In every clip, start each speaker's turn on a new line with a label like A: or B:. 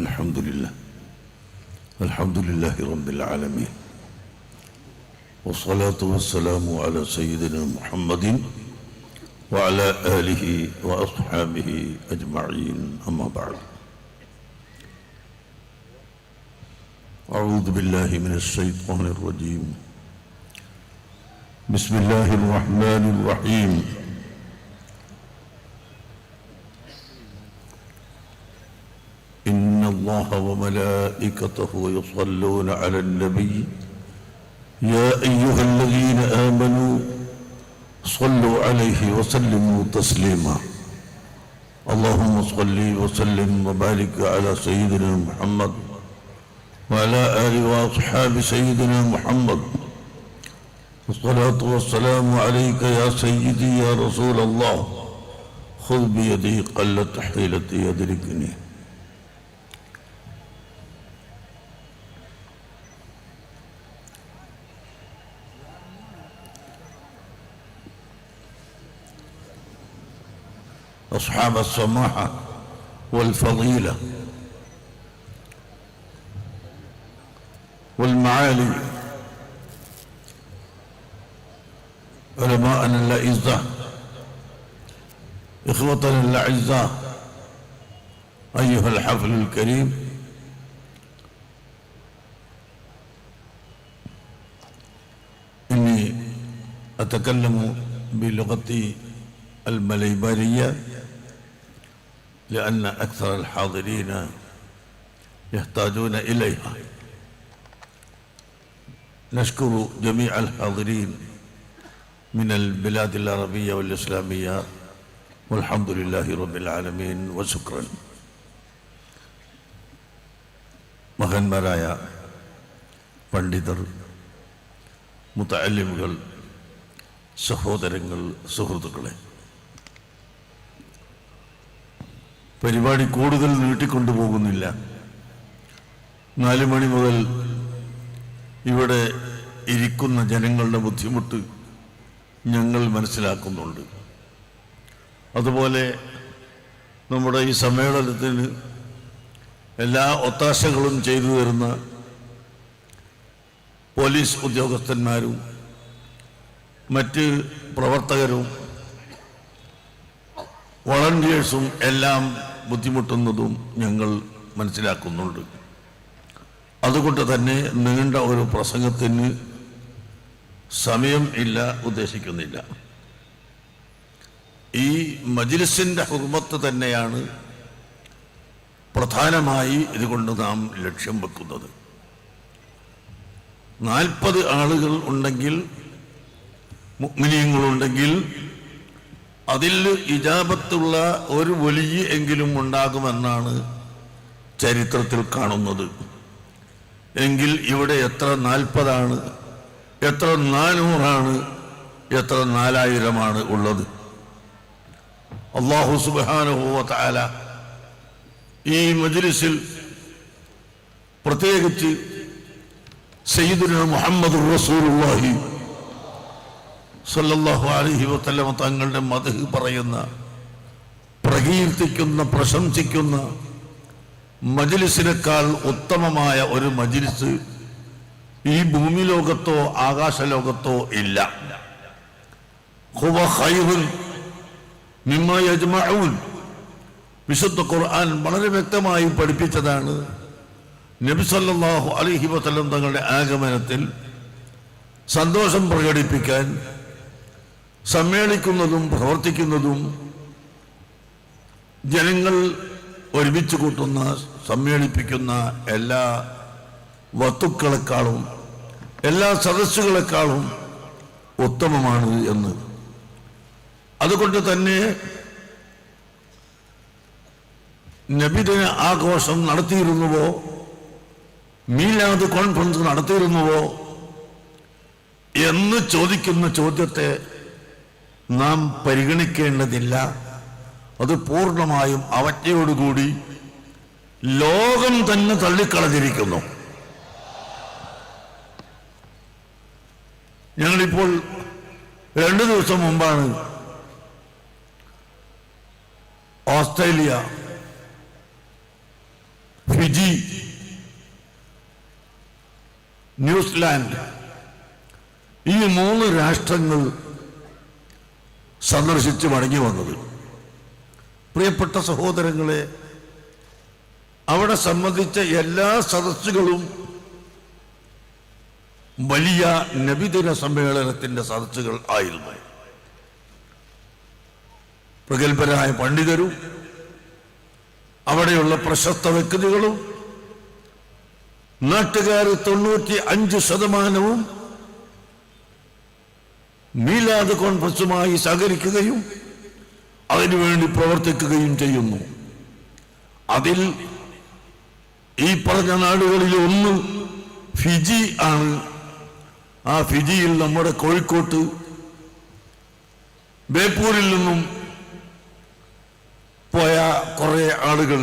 A: الحمد لله رب العالمين، والصلاة والسلام على سيدنا محمد وعلى آله وأصحابه أجمعين، أما بعد. أعوذ بالله من الشيطان الرجيم. بسم الله الرحمن الرحيم. إن الله وملائكته يصلون على النبي يا أيها الذين آمنوا صلوا عليه وسلموا تسليما. اللهم صل وسلم وبارك على سيدنا محمد وعلى آله وأصحاب سيدنا محمد. والصلاة والسلام عليك يا سيدي يا رسول الله، خذ بيدي قلت حيلتي يدركني. أصحاب السماحة والفضيلة والمعالي، علماءنا الأعزاء، إخوتنا الأعزاء، أيها الحفل الكريم، إني أتكلم بلغتي المليبارية لأن أكثر الحاضرين يحتاجون إليها. نشكر جميع الحاضرين من البلاد العربية والإسلامية، والحمد لله رب العالمين وشكرا. മഹാന്മാരായ പണ്ഡിതർ, മുതഅല്ലിമുകൾ, സഹോദരങ്ങൾ, സുഹൃത്തുക്കളെ, പരിപാടി കൂടുതൽ നീട്ടിക്കൊണ്ടുപോകുന്നില്ല. 4 മണി മുതൽ ഇവിടെ ഇരിക്കുന്ന ജനങ്ങളുടെ ബുദ്ധിമുട്ട് ഞങ്ങൾ മനസ്സിലാക്കുന്നുണ്ട്. അതുപോലെ നമ്മുടെ ഈ സമ്മേളനത്തിന് എല്ലാ ഒത്താശകളും ചെയ്തു തരുന്ന പോലീസ് ഉദ്യോഗസ്ഥന്മാരും മറ്റ് പ്രവർത്തകരും വളണ്ടിയേഴ്സും എല്ലാം ബുദ്ധിമുട്ടുന്നതും ഞങ്ങൾ മനസ്സിലാക്കുന്നുണ്ട്. അതുകൊണ്ട് തന്നെ നീണ്ട ഒരു പ്രസംഗത്തിന് സമയം ഇല്ല, ഉദ്ദേശിക്കുന്നില്ല. ഈ മജ്‌ലിസിന്റെ ഹുർമത്ത് തന്നെയാണ് പ്രധാനമായി ഇതുകൊണ്ട് നാം ലക്ഷ്യം വെക്കുന്നത്. 40 ആളുകൾ ഉണ്ടെങ്കിൽ, മുഅ്മിനീങ്ങളുണ്ടെങ്കിൽ, അതിൽ ഇജാബത്തുള്ള ഒരു വലിയ എങ്കിലും ഉണ്ടാകുമെന്നാണ് ചരിത്രത്തിൽ കാണുന്നത്. എങ്കിൽ ഇവിടെ എത്ര 40 എത്ര 400 എത്ര 4000 ഉള്ളത്? അല്ലാഹു സുബ്ഹാനഹു വ തആല ഈ മജ്‌ലിസിൽ പ്രത്യേകിച്ച് സയ്യിദുനാ മുഹമ്മദുർ റസൂലുള്ളാഹി സല്ലല്ലാഹു അലൈഹി വസല്ലം തങ്ങളുടെ മദ്ഹ് പറയുന്ന, പ്രകീർത്തിക്കുന്ന, പ്രശംസിക്കുന്ന മജ്‌ലിസിനേക്കാൾ ഉത്തമമായ ഒരു മജ്‌ലിസ് ഈ ഭൂമി ലോകത്തോ ആകാശലോകത്തോ ഇല്ല. ഹുവ ഖൈറുൻ മിമ്മാ യജ്മഊൻ. വിശുദ്ധ ഖുർആൻ വളരെ വ്യക്തമായി പഠിപ്പിച്ചതാണ്. നബി സല്ലല്ലാഹു അലൈഹി വസല്ലം തങ്ങളുടെ ആഗമനത്തിൽ സന്തോഷം പ്രകടിപ്പിക്കാൻ സമ്മേളിക്കുന്നതും പ്രവർത്തിക്കുന്നതും ജനങ്ങൾ ഒരുമിച്ച് കൂട്ടുന്ന, സമ്മേളിപ്പിക്കുന്ന എല്ലാ വസ്തുക്കളെക്കാളും, എല്ലാ സദസ്സുകളെക്കാളും ഉത്തമമാണ് എന്ന്. അതുകൊണ്ട് തന്നെ നബിദിന ആഘോഷം നടത്തിയിരുന്നുവോ, മീലാദ് കോൺഫറൻസ് നടത്തിയിരുന്നുവോ എന്ന് ചോദിക്കുന്ന ചോദ്യത്തെ നാം പരിഗണിക്കേണ്ടതില്ല. അത് പൂർണ്ണമായും അവജ്ഞയോടുകൂടി ലോകം തന്നെ തള്ളിക്കളഞ്ഞിരിക്കുന്നു. ഞങ്ങളിപ്പോൾ 2 ദിവസം മുമ്പാണ് ഓസ്ട്രേലിയ, ഫിജി ഫിജി, ന്യൂസിലാൻഡ്, ഈ 3 രാഷ്ട്രങ്ങൾ സന്ദർശിച്ച് മടങ്ങി വന്നത്. പ്രിയപ്പെട്ട സഹോദരങ്ങളെ, അവിടെ സംബന്ധിച്ച എല്ലാ സദസ്സുകളും വലിയ നബിദിന സമ്മേളനത്തിന്റെ സദസ്സുകൾ ആയിരുന്നു. പ്രഗത്ഭരായ പണ്ഡിതരും അവിടെയുള്ള പ്രശസ്ത വ്യക്തികളും നാട്ടുകാർ 95% മീലാദ് കോൺഫറൻസുമായി സഹകരിക്കുകയും അതിനുവേണ്ടി പ്രവർത്തിക്കുകയും ചെയ്യുന്നു. അതിൽ ഈ പറഞ്ഞ നാടുകളിൽ ഒന്ന് ഫിജി ആണ്. ആ ഫിജിയിൽ നമ്മുടെ കോഴിക്കോട്ട് ബേപ്പൂരിൽ നിന്നും പോയ കുറെ ആളുകൾ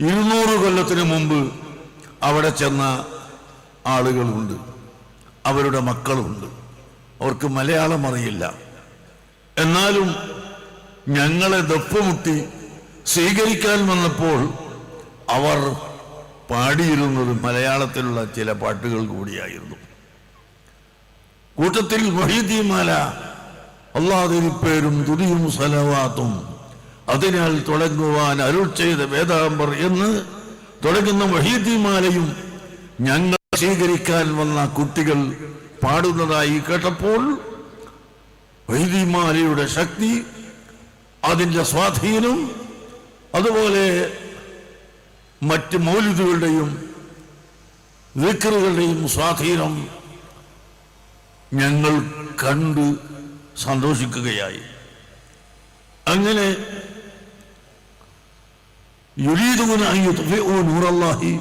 A: 200 കൊല്ലത്തിന് മുമ്പ് അവിടെ ചെന്ന ആളുകളുണ്ട്. അവരുടെ മക്കളുണ്ട്. അവർക്ക് മലയാളം അറിയില്ല. എന്നാലും ഞങ്ങളെ ദപ്പുമുട്ടി സ്വീകരിക്കാൻ വന്നപ്പോൾ അവർ പാടിയിരുന്നത് മലയാളത്തിലുള്ള ചില പാട്ടുകൾ കൂടിയായിരുന്നു. കൂട്ടത്തിൽ വഹീദിമാല, അല്ലാഹുവിൻ തുതിയും സലവാത്തും അതിനാൽ തുടങ്ങുവാൻ അരുൾ ചെയ്ത വേദാംബർ എന്ന് തുടങ്ങുന്ന വഹീദിമാലയും ഞങ്ങൾ സ്വീകരിക്കാൻ വന്ന കുട്ടികൾ പാടുന്നതായി കേട്ടപ്പോൾ വഹീദിമാലയുടെ ശക്തി, അതിൻ്റെ സ്വാധീനം, അതുപോലെ മറ്റ് മൗലിദുകളുടെയും ദിക്റുകളുടെയും സ്വാധീനം ഞങ്ങൾ കണ്ട് സന്തോഷിക്കുകയായി. അങ്ങനെ യുരീദൂന അൻ യുത്ഫിഉ നൂറല്ലാഹി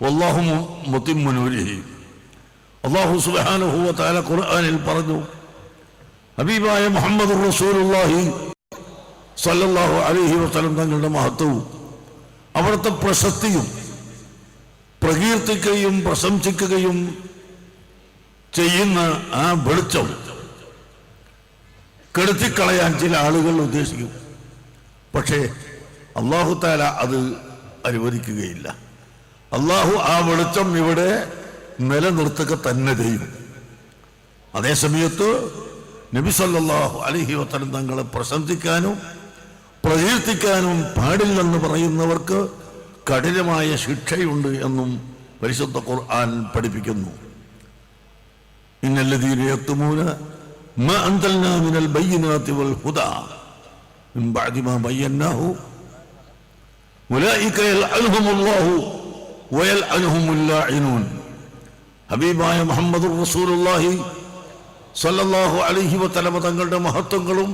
A: വല്ലാഹു മുതിമ്മു നൂരിഹി. അല്ലാഹു സുബ്ഹാനഹു വ തആല ഖുർആനിൽ പറഞ്ഞു, ഹബീബായ മുഹമ്മദുർ റസൂലുള്ളാഹി സ്വല്ലല്ലാഹു അലൈഹി വസല്ലം തങ്ങളുടെ മഹത്വവും അവിടുത്തെ പ്രശസ്തിയും പ്രകീർത്തിക്കുകയും പ്രശംസിക്കുകയും ചെയ്യുന്ന ആ വെളിച്ചം കെടുത്തിക്കളയാൻ ചില ആളുകൾ ഉദ്ദേശിക്കും. പക്ഷേ അല്ലാഹു തആല അത് അനുവദിക്കുകയില്ല. അല്ലാഹു ആ വെളിച്ചം ഇവിടെ നിലനിർത്തുക തന്നെ ചെയ്യും. അതേസമയത്ത് നബി സല്ലല്ലാഹു അലൈഹി വസല്ലം തങ്ങളെ പ്രശംസിക്കാനും പ്രകീർത്തിക്കാനും പാടില്ലെന്ന് പറയുന്നവർക്ക് കഠിനമായ ശിക്ഷയുണ്ട് എന്നും പരിശുദ്ധ ഖുർആൻ പഠിപ്പിക്കുന്നു. ഇന്നല്ലദീന യക്തുമൂന മാ അൻസൽനാ മിനൽ ബയ്യിനാതി വൽ ഹുദാ മിൻ ബഅദി മാ ബയ്യനാഹു ഉലൈക യൽഅൻഹുമുല്ലാഹു വയൽഅൻഹുമുൽ ലാഇനൂൻ. ഹബീബായ മുഹമ്മദുർ റസൂലുള്ളാഹി സ്വല്ലല്ലാഹു അലൈഹി വസല്ലം തങ്ങളുടെ മഹത്വങ്ങളും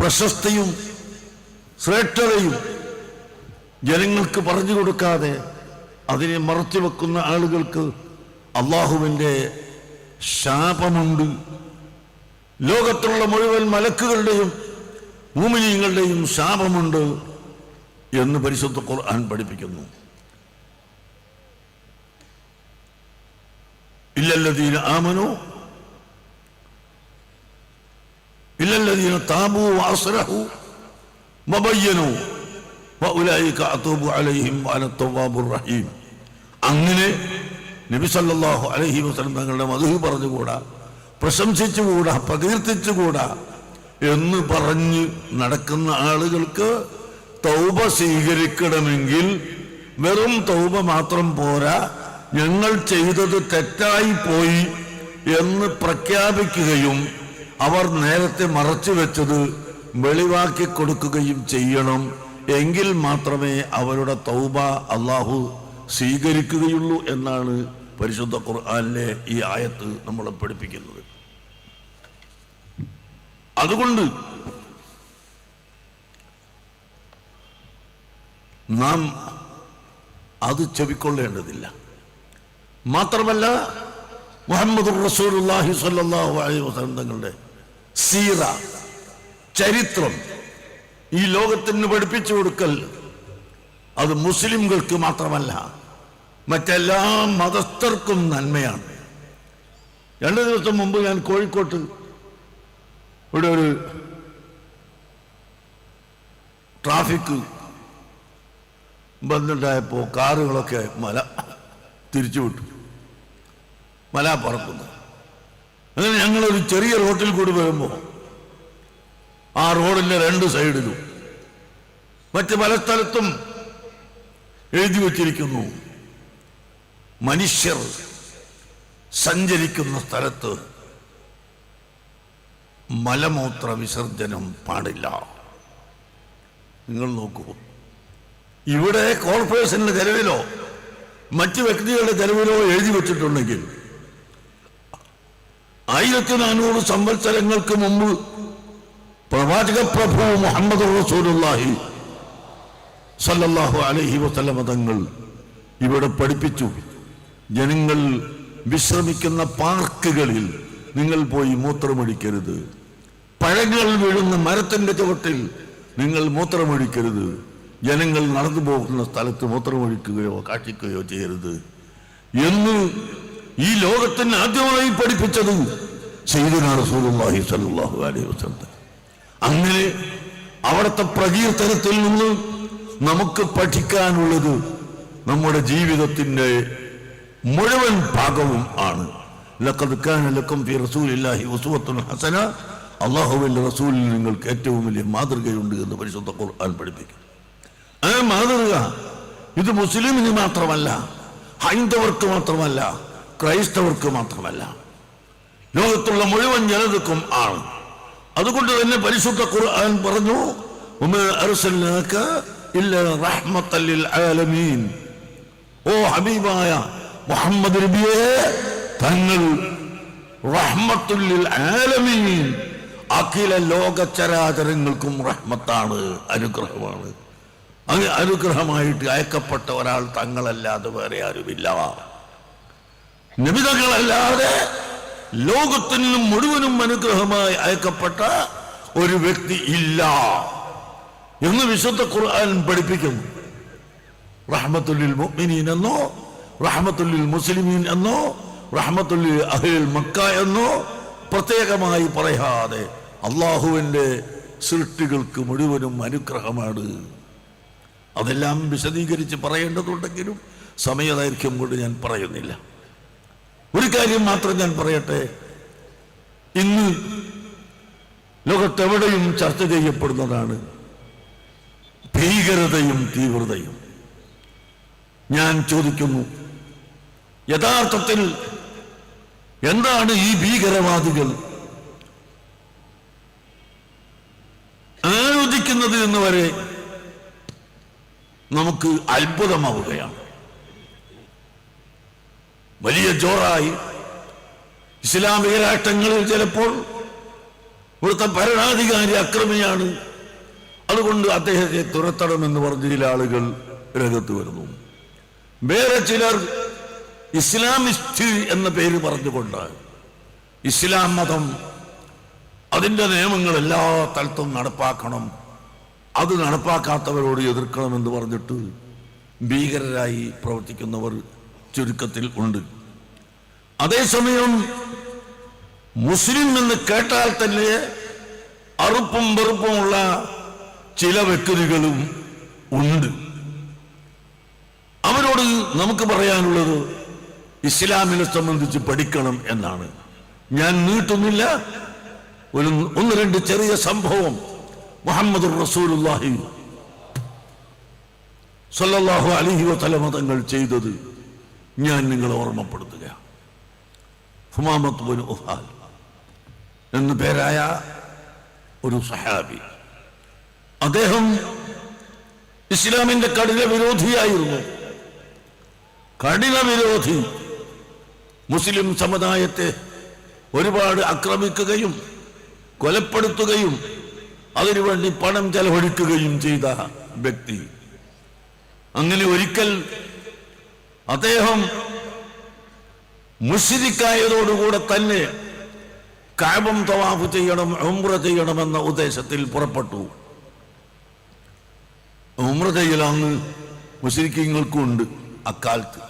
A: പ്രശസ്തിയും ശ്രേഷ്ഠതയും ജനങ്ങൾക്ക് പറഞ്ഞു കൊടുക്കാതെ അതിനെ മറച്ചു വെക്കുന്ന ആളുകൾക്ക് അള്ളാഹുവിൻ്റെ ശാപമുണ്ട്. ലോകത്തുള്ള മുഴുവൻ മലക്കുകളുടെയും മുഅ്മിനീങ്ങളുടെയും ശാപമുണ്ട് എന്ന് പരിശുദ്ധ ഖുർആൻ പഠിപ്പിക്കുന്നു. ഇല്ലല്ലദീന ആമനു ഇല്ലല്ലദീന താബൂ വഅസ്ലഹു വബയ്യനു വഉലൈക അതൂബു അലൈഹിം വഅന തവ്വാബുർ റഹീം. അങ്ങനെ നബി സല്ലല്ലാഹു അലൈഹി വസല്ലം തങ്ങളുടെ മദ്ഹ് പറഞ്ഞുകൂടാ, പ്രശംസിച്ചുകൂടാ, പ്രകീർത്തിച്ചുകൂടാ എന്ന് പറഞ്ഞ് നടക്കുന്ന ആളുകൾക്ക് തൗബ സ്വീകരിക്കണമെങ്കിൽ വെറും തൗബ മാത്രം പോരാ, ഞങ്ങൾ ചെയ്തത് തെറ്റായി പോയി എന്ന് പ്രഖ്യാപിക്കുകയും അവർ നേരത്തെ മറച്ചു വെച്ചത് വെളിവാക്കി കൊടുക്കുകയും ചെയ്യണം. എങ്കിൽ മാത്രമേ അവരുടെ തൗബ അള്ളാഹു സ്വീകരിക്കുകയുള്ളൂ എന്നാണ് പരിശുദ്ധ ഖുർആനിലെ ഈ ആയത്ത് നമ്മളെ പഠിപ്പിക്കുന്നത്. അതുകൊണ്ട് നാം അത് ചെവിക്കൊള്ളേണ്ടതില്ല. മാത്രമല്ല, മുഹമ്മദുർ റസൂലുള്ളാഹി സ്വല്ലല്ലാഹു അലൈഹി വസല്ലം തങ്ങളുടെ സീറ, ചരിത്രം ഈ ലോകത്തിന് പഠിപ്പിച്ചു കൊടുക്കൽ അത് മുസ്ലിംകൾക്ക് മാത്രമല്ല മറ്റെല്ലാ മതസ്ഥർക്കും നന്മയാണ്. 2 ദിവസം മുമ്പ് ഞാൻ കോഴിക്കോട്ട് ഇവിടെ ഒരു ബന്ധുണ്ടായപ്പോൾ കാറുകളൊക്കെ മല തിരിച്ചുവിട്ടു, മല പറക്കുന്നു. അങ്ങനെ ഞങ്ങളൊരു ചെറിയ റോട്ടിൽ കൂടി വരുമ്പോൾ ആ റോഡിന്റെ രണ്ട് സൈഡിലും മറ്റ് പല സ്ഥലത്തും എഴുതി വച്ചിരിക്കുന്നു, മനുഷ്യർ സഞ്ചരിക്കുന്ന സ്ഥലത്ത് മലമൂത്ര വിസർജനം പാടില്ല. നിങ്ങൾ നോക്കൂ, ഇവിടെ കോർപ്പറേഷന്റെ ചെലവിലോ മറ്റു വ്യക്തികളുടെ ചെലവിലോ എഴുതി വച്ചിട്ടുണ്ടെങ്കിൽ 1400 സംവത്സരങ്ങൾക്ക് മുമ്പ് പ്രവാചക പ്രഭു മുഹമ്മദ് റസൂലുള്ളാഹി സല്ലല്ലാഹു അലൈഹി വസല്ലം തങ്ങൾ ഇവിടെ പഠിപ്പിച്ചു, ജനങ്ങൾ വിശ്രമിക്കുന്ന പാർക്കുകളിൽ നിങ്ങൾ പോയി മൂത്രമൊഴിക്കരുത്, പഴങ്ങൾ വീഴുന്ന മരത്തിന്റെ ചുവട്ടിൽ നിങ്ങൾ മൂത്രമൊഴിക്കരുത്, ജനങ്ങൾ നടന്നു പോകുന്ന സ്ഥലത്ത് മൂത്രമൊഴിക്കുകയോ കാട്ടിക്കുകയോ ചെയ്യരുത് എന്ന് ഈ ലോകത്തിന് ആദ്യമായി പഠിപ്പിച്ചത് സയ്യിദുനാ റസൂലുള്ളാഹി സ്വല്ലല്ലാഹു അലൈഹി വസല്ലം. അങ്ങനെ അവിടുത്തെ പ്രകീർത്തനത്തിൽ നിന്ന് നമുക്ക് പഠിക്കാനുള്ളത് നമ്മുടെ ജീവിതത്തിന്റെ മുഴുവൻ ഭാഗവും ആണ്. ലഖദ് കാന ലക്കും ഫീ റസൂലില്ലാഹി ഉസ്വത്തുൻ ഹസന, അല്ലാഹുവിന്റെ റസൂലിൽ നിങ്ങൾക്ക് ഏറ്റവും വലിയ മാതൃകയുണ്ട് എന്ന് പരിശുദ്ധ ഖുർആൻ പഠിപ്പിക്കും. ആ മാതൃക ഇത് മുസ്ലിമിന് മാത്രമല്ല, ഹൈന്ദവർക്ക് മാത്രമല്ല, ക്രൈസ്തവർക്ക് മാത്രമല്ല, ലോകത്തുള്ള മുഴുവൻ ജനതക്കും ആണ്. അതുകൊണ്ട് തന്നെ പരിശുദ്ധ ഖുർആൻ പറഞ്ഞു, വമാ അർസൽനാക ഇല്ലാ റഹ്മത്തൽ ലിൽ ആലമീൻ. ഓ ഹബീബായ മുഹമ്മദ് നബിയെ, തങ്ങൾ റഹ്മത്തുൽ ലിൽ ആലമീൻ, അഖില ലോക ചരാചരങ്ങൾക്കും റഹ്മത്താണ്, അനുഗ്രഹമാണ്. അങ്ങ് അനുഗ്രഹമായിട്ട് അയക്കപ്പെട്ട ഒരാൾ തങ്ങളല്ലാതെ വേറെ ആരുമില്ല. നബിതങ്ങളല്ലാതെ ലോകത്തിനും മുഴുവനും അനുഗ്രഹമായി അയക്കപ്പെട്ട ഒരു വ്യക്തി ഇല്ല എന്ന് വിശുദ്ധ ഖുർആൻ പഠിപ്പിക്കുന്നു. റഹ്മത്തുൽ ലിൽ മുഅ്മിനീൻ എന്നോ റഹ്മത്തുൽ ലിൽ മുസ്ലിമീൻ എന്നോ റഹ്മത്തുൽ ലിൽ അഹ്ലിൽ മക്ക എന്നോ പ്രത്യേകമായി പറയാതെ അള്ളാഹുവിന്റെ സൃഷ്ടികൾക്ക് മുഴുവനും അനുഗ്രഹമാണ്. അതെല്ലാം വിശദീകരിച്ച് പറയേണ്ടതുണ്ടെങ്കിലും സമയദൈർഘ്യം കൊണ്ട് ഞാൻ പറയുന്നില്ല. ഒരു കാര്യം മാത്രം ഞാൻ പറയട്ടെ. ഇന്ന് ലോകത്തെവിടെയും ചർച്ച ചെയ്യപ്പെടുന്നതാണ് ഭീകരതയും തീവ്രതയും. ഞാൻ ചോദിക്കുന്നു, യഥാർത്ഥത്തിൽ എന്താണ് ഈ ഭീകരവാദികൾ ആലോചിക്കുന്നത് എന്ന് വരെ നമുക്ക് അത്ഭുതമാവുകയാണ്. വലിയ ജോറായി ഇസ്ലാമിക രാഷ്ട്രങ്ങളിൽ ചിലപ്പോൾ ഇവിടുത്തെ ഭരണാധികാരി അക്രമിയാണ്, അതുകൊണ്ട് അദ്ദേഹത്തെ തുരത്തണമെന്ന് പറഞ്ഞ ചില ആളുകൾ രംഗത്ത് വരുന്നു. വേറെ ചിലർ ഇസ്ലാമിസ്റ്റ് എന്ന പേര് പറഞ്ഞുകൊണ്ട് ഇസ്ലാം മതം അതിൻ്റെ നിയമങ്ങൾ എല്ലാ സ്ഥലത്തും നടപ്പാക്കണം, അത് നടപ്പാക്കാത്തവരോട് എതിർക്കണമെന്ന് പറഞ്ഞിട്ട് ഭീകരരായി പ്രവർത്തിക്കുന്നവർ ചുരുക്കത്തിൽ ഉണ്ട്. അതേസമയം മുസ്ലിം എന്ന് കേട്ടാൽ തന്നെ അറുപ്പും വെറുപ്പുമുള്ള ചില വ്യക്തികളും ഉണ്ട്. അവരോട് നമുക്ക് പറയാനുള്ളത് ഇസ്ലാമിനെ സംബന്ധിച്ച് പഠിക്കണം എന്നാണ്. ഞാൻ നീട്ടുന്നില്ല. ഒന്ന് രണ്ട് ചെറിയ സംഭവം മുഹമ്മദ് റസൂലുള്ളാഹി സ്വല്ലല്ലാഹു അലൈഹി വസല്ലം തങ്ങൾ ചെയ്തത് ഞാൻ നിങ്ങളെ ഓർമ്മപ്പെടുത്തുക. ഹുമാമത്ത് ബിൻ ഉഹാൽ എന്നു പേരായ ഒരു സഹാബി, അദ്ദേഹം ഇസ്ലാമിന്റെ കഠിന വിരോധിയായിരുന്നു. കഠിന വിരോധി. മുസ്ലിം സമുദായത്തെ ഒരുപാട് ആക്രമിക്കുകയും കൊലപ്പെടുത്തുകയും അതിനുവേണ്ടി പണം ചെലവഴിക്കുകയും ചെയ്ത വ്യക്തി. അങ്ങനെ ഒരിക്കൽ അദ്ദേഹം മുശ്രിക്കായതോടുകൂടെ തന്നെ കഅബം തവാഫ് ചെയ്യണം, ഉംറ ചെയ്യണമെന്ന ഉദ്ദേശത്തിൽ പുറപ്പെട്ടു. ഉംറ ചെയ്യലാന്ന് മുശ്രിക്കീങ്ങൾക്കും ഉണ്ട് അക്കാലത്ത്.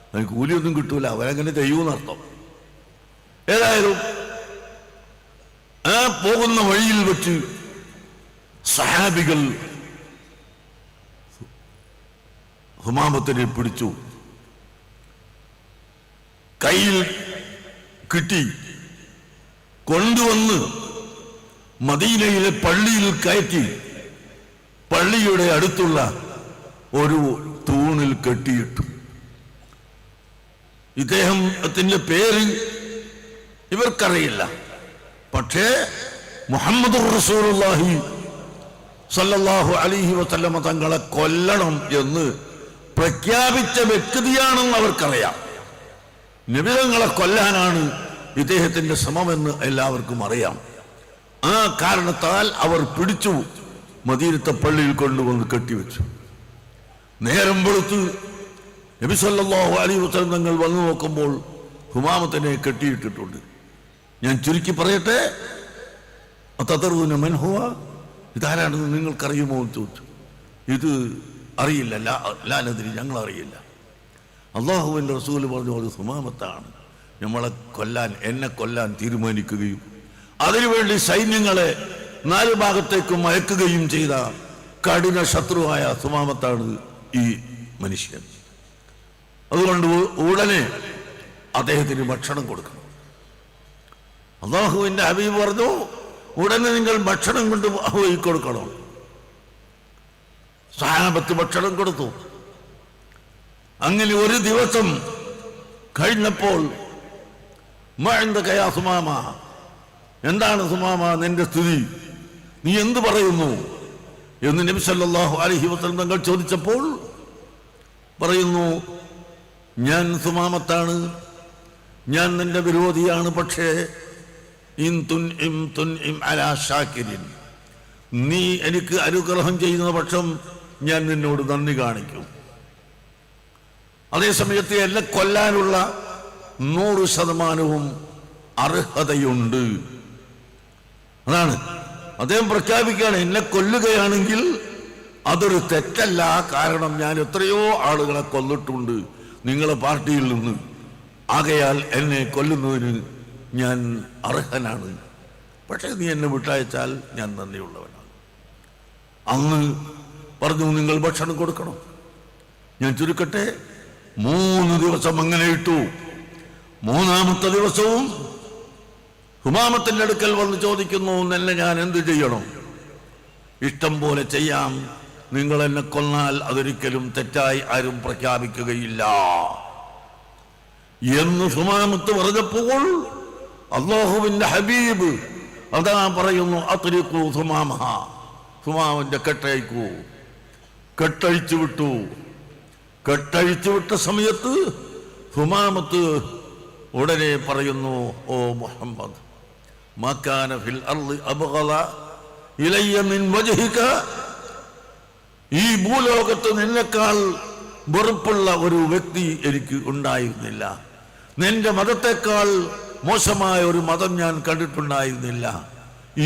A: അതിന് കൂലിയൊന്നും കിട്ടൂല, അവരങ്ങനെ ചെയ്യൂന്നർത്ഥം. ഏതായാലും ആ പോകുന്ന വഴിയിൽ വെച്ച് സഹാബികൾ ഹുമാമത്തിനെ പിടിച്ചു, കയ്യിൽ കിട്ടി, കൊണ്ടുവന്ന് മദീനയിലെ പള്ളിയിൽ കയറ്റി പള്ളിയുടെ അടുത്തുള്ള ഒരു തൂണിൽ കെട്ടിയിട്ടു. ഇദ്ദേഹത്തിന്റെ പേര് ഇവർക്കറിയില്ല. പക്ഷേ മുഹമ്മദുർ റസൂലുള്ളാഹി സല്ലല്ലാഹു അലൈഹി വസല്ലമ തങ്ങളെ കൊല്ലണം എന്ന് പ്രഖ്യാപിച്ച വ്യക്തിയാണെന്ന് അവർക്കറിയാം. നബി തങ്ങളെ കൊല്ലാനാണ് ഇദ്ദേഹത്തിന്റെ ശ്രമമെന്ന് എല്ലാവർക്കും അറിയാം. ആ കാരണത്താൽ അവർ പിടിച്ചു മദീനത്തെ പള്ളിയിൽ കൊണ്ടുവന്ന് കെട്ടിവെച്ചു. നേരം വെളുത്ത് നബി സല്ലല്ലാഹു അലൈഹി വസല്ലം തങ്ങൾ വന്നു നോക്കുമ്പോൾ ഹുമാമത്തിനെ കെട്ടിയിട്ടിട്ടുണ്ട്. ഞാൻ ചുരുക്കി പറയട്ടെ, അതദറൂന മൻ ഹുവ, ഇതാരാണെന്ന് നിങ്ങൾക്കറിയുമോ എന്ന് ചോദിച്ചു. ഇത് അറിയില്ല, ലാനദിരി, ഞങ്ങൾ അറിയില്ല. അള്ളാഹുവിൻ്റെ റസൂല് പറഞ്ഞു, അത് ഹുമാമത്താണ്, നമ്മളെ കൊല്ലാൻ, എന്നെ കൊല്ലാൻ തീരുമാനിക്കുകയും അതിനുവേണ്ടി സൈന്യങ്ങളെ 4 ഭാഗത്തേക്കും അയക്കുകയും ചെയ്ത കഠിന ശത്രുവായ ഹുമാമത്താണ് ഈ മനുഷ്യൻ. അതുകൊണ്ട് ഉടനെ അദ്ദേഹത്തിന് ഭക്ഷണം കൊടുക്കണം. അല്ലാഹുവിന്റെ ഹബീബ് പറഞ്ഞു, ഉടനെ നിങ്ങൾ ഭക്ഷണം കൊണ്ട് പോയി കൊടുക്കണം. സഹാബത്ത് ഭക്ഷണം കൊടുത്തു. അങ്ങനെ ഒരു ദിവസം കഴിഞ്ഞപ്പോൾ സുമാമ, എന്താണ് സുമാമ നിന്റെ സ്ഥിതി, നീ എന്ത് പറയുന്നു എന്ന് നബി സല്ലല്ലാഹു അലൈഹി വസല്ലം തങ്ങൾ ചോദിച്ചപ്പോൾ പറയുന്നു, ഞാൻ സുമാമത്താണ്, ഞാൻ നിന്റെ വിരോധിയാണ്. പക്ഷേ നീ എനിക്ക് അനുഗ്രഹം ചെയ്യുന്ന പക്ഷം ഞാൻ നിന്നോട് നന്ദി കാണിക്കും. അതേസമയത്ത് എന്നെ കൊല്ലാനുള്ള 100% അർഹതയുണ്ട്. അതാണ് അദ്ദേഹം പ്രഖ്യാപിക്കുകയാണ്, എന്നെ കൊല്ലുകയാണെങ്കിൽ അതൊരു തെറ്റല്ല. കാരണം ഞാൻ എത്രയോ ആളുകളെ കൊന്നിട്ടുണ്ട് നിങ്ങളെ പാർട്ടിയിൽ നിന്ന്. ആകയാൽ എന്നെ കൊല്ലുന്നതിന് ഞാൻ അർഹനാണ്. പക്ഷേ നീ എന്നെ വിട്ടയച്ചാൽ ഞാൻ നന്ദിയുള്ളവനാണ്. അങ്ങ് പറഞ്ഞു, നിങ്ങൾ ഭക്ഷണം കൊടുക്കണം. ഞാൻ ചുരുക്കട്ടെ, 3 ദിവസം അങ്ങനെ ഇട്ടു. 3-ാമത്തെ ദിവസവും ഹുമാമത്തിന്റെ അടുക്കൽ വന്ന് ചോദിക്കുന്നു, എന്നെ ഞാൻ എന്ത് ചെയ്യണം? ഇഷ്ടം പോലെ ചെയ്യാം, നിങ്ങൾ എന്നെ കൊന്നാൽ അതൊരിക്കലും തെറ്റായി ആരും പ്രഖ്യാപിക്കുകയില്ല എന്ന് ഹുമാമത്ത് പറഞ്ഞപ്പോൾ അല്ലാഹുവിന്റെ ഹബീബ് അതാ പറയുന്നു, അത്രിഖൂ ഹുമാമ, ഹുമാമന്റെ കെട്ടയക്കൂ. കെട്ടഴിച്ചു വിട്ടു. കെട്ടഴിച്ചു വിട്ട സമയത്ത് ഹുമാമത്ത് ഉടനെ പറയുന്നു, ഓ മുഹമ്മദ്, മാ കാന ഫിൽ അർളി അബ്ഗള ഇലയ്യ മിൻ വജ്ഹിക, ഈ ഭൂലോകത്ത് നിന്നെക്കാൾ വെറുപ്പുള്ള ഒരു വ്യക്തി എനിക്ക് ഉണ്ടായിരുന്നില്ല. നിന്റെ മതത്തെക്കാൾ മോശമായ ഒരു മതം ഞാൻ കണ്ടിട്ടുണ്ടായിരുന്നില്ല.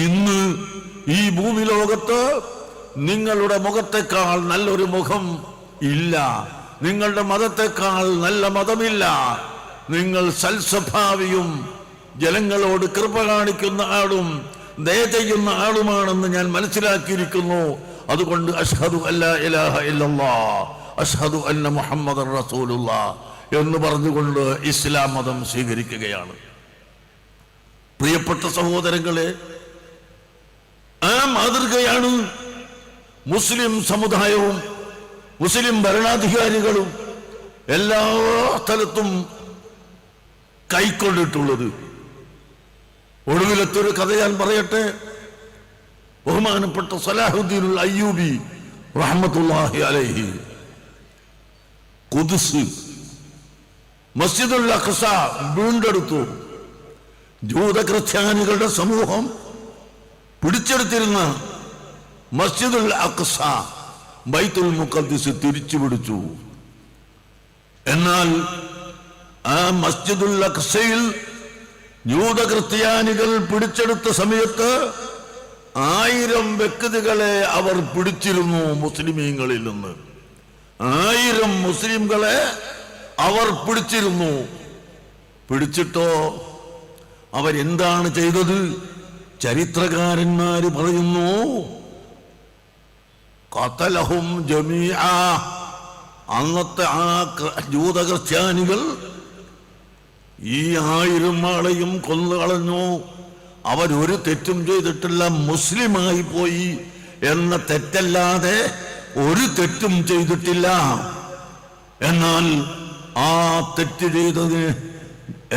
A: ഇന്ന് ഈ ഭൂമി ലോകത്ത് നിങ്ങളുടെ മുഖത്തെക്കാൾ നല്ലൊരു മുഖം ഇല്ല, നിങ്ങളുടെ മതത്തെക്കാൾ നല്ല മതമില്ല. നിങ്ങൾ സൽസ്വഭാവിയും ജനങ്ങളോട് കൃപ കാണിക്കുന്ന ആളും ദയ ചെയ്യുന്ന ആളുമാണെന്ന് ഞാൻ മനസ്സിലാക്കിയിരിക്കുന്നു. അതുകൊണ്ട് അഷ്ഹദു അല്ലാ ഇലാഹ ഇല്ലല്ലാഹ് അഷ്ഹദു അന്ന മുഹമ്മദൻ റസൂലുള്ളാഹ് എന്ന് പറഞ്ഞുകൊണ്ട് ഇസ്ലാം മതം സ്വീകരിക്കുകയാണ്. പ്രിയപ്പെട്ട സഹോദരങ്ങളെ, ആ മാതൃകയാണ് മുസ്ലിം സമുദായവും മുസ്ലിം ഭരണാധികാരികളും എല്ലാ സ്ഥലത്തും കൈക്കൊണ്ടിട്ടുള്ളത്. ഒടുവിലത്തൊരു കഥ ഞാൻ പറയട്ടെ. ബഹുമാനപ്പെട്ട സലാഹുദ്ദീനുൽ അയ്യൂബി റഹ്മത്തുള്ളാഹി അലൈഹി ഖുദ്സ് മസ്ജിദുൽ അഖ്സ വീണ്ടെടുത്തു. ജൂതക്രിസ്ത്യാനികളുടെ സമൂഹം പിടിച്ചെടുത്തിരുന്ന മസ്ജിദുൽ അഖ്സ ബൈത്തുൽ മുഖദ്ദിസ് തിരിച്ചുപിടിച്ചു. എന്നാൽ ആ മസ്ജിദുൽ അഖ്സയിൽ ജൂതക്രിസ്ത്യാനികൾ പിടിച്ചെടുത്ത സമയത്ത് 1000 വ്യക്തികളെ അവർ പിടിച്ചിരുന്നു. മുസ്ലിമീങ്ങളിൽ നിന്ന് 1000 മുസ്ലിംകളെ അവർ പിടിച്ചിരുന്നു. പിടിച്ചിട്ടോ അവരെന്താണ് ചെയ്തത്? ചരിത്രകാരന്മാര് പറയുന്നു, ഖതലഹും ജമീഅ, അന്നത്തെ ആ ജൂത ക്രിസ്ത്യാനികൾ ഈ 1000 ആളെയും കൊന്നുകളഞ്ഞു. അവരൊരു തെറ്റും ചെയ്തിട്ടില്ല, മുസ്ലിമായി പോയി എന്ന തെറ്റല്ലാതെ ഒരു തെറ്റും ചെയ്തിട്ടില്ല. എന്നാൽ ആ തെറ്റ് ചെയ്തതിന്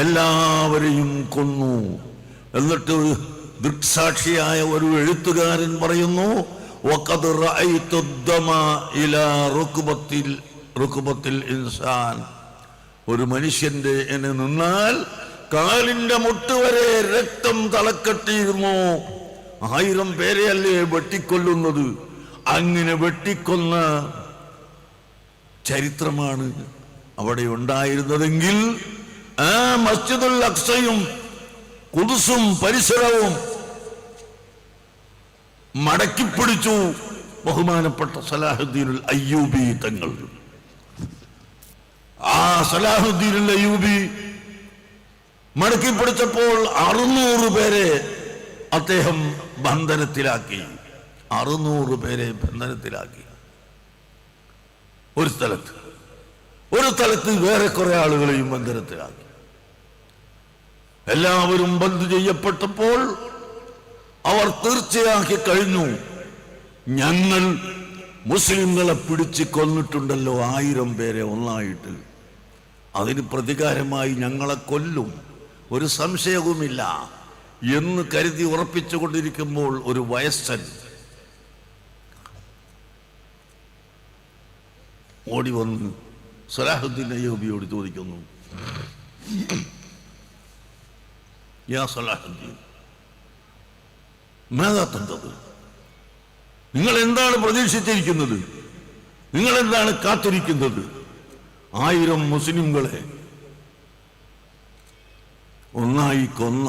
A: എല്ലാവരെയും കൊന്നു. എന്നിട്ട് ദൃക്സാക്ഷിയായ ഒരു എഴുത്തുകാരൻ പറയുന്നു, വഖദ് റഅയ്തു ദമ ഇലാ റുക്ബത്തിൽ ഇൻസാൻ. ഒരു മനുഷ്യന്റെ എന്നെ നിന്നാൽ കാലിന്റെ മുട്ട് വരെ രക്തം തളക്കെട്ടിയിരുന്നു. 1000 പേരെയല്ലേ വെട്ടിക്കൊല്ലുന്നത്. അങ്ങനെ വെട്ടിക്കൊന്ന ചരിത്രമാണ് അവിടെ ഉണ്ടായിരുന്നതെങ്കിൽ ആ മസ്ജിദുൽ അഖ്സയും ഖുദ്സും പരിസരവും മടക്കിപ്പിടിച്ചു ബഹുമാനപ്പെട്ട സലാഹുദ്ദീനുൽ അയ്യൂബി തങ്ങൾ. ആ സലാഹുദ്ദീനുൽ അയ്യൂബി മടക്കിപ്പിടിച്ചപ്പോൾ 600 പേരെ അദ്ദേഹം ബന്ധനത്തിലാക്കി. 600 പേരെ ബന്ധനത്തിലാക്കി. ഒരു സ്ഥലത്ത് വേറെ കുറെ ആളുകളെയും ബന്ധനത്തിലാക്കി. എല്ലാവരും ബന്ദ് ചെയ്യപ്പെട്ടപ്പോൾ അവർ തീർച്ചയാക്കി കഴിഞ്ഞു, ഞങ്ങൾ മുസ്ലിങ്ങളെ പിടിച്ച് കൊന്നിട്ടുണ്ടല്ലോ 1000 പേരെ ഒന്നായിട്ട്, അതിന് പ്രതികാരമായി ഞങ്ങളെ കൊല്ലും, ഒരു സംശയവുമില്ല എന്ന് കരുതി ഉറപ്പിച്ചുകൊണ്ടിരിക്കുമ്പോൾ ഒരു വയസ്സൻ ഓടി വന്ന് സലാഹുദ്ദീൻ അയ്യൂബിയോട് ചോദിക്കുന്നു, യാ സലാഹുദ്ദീൻ മാദാ തന്തദ്, നിങ്ങൾ എന്താണ് പ്രതീക്ഷിച്ചിരിക്കുന്നത്? നിങ്ങൾ എന്താണ് കാത്തിരിക്കുന്നത്? 1000 മുസ്ലിംകളെ ഒന്നായി കൊന്ന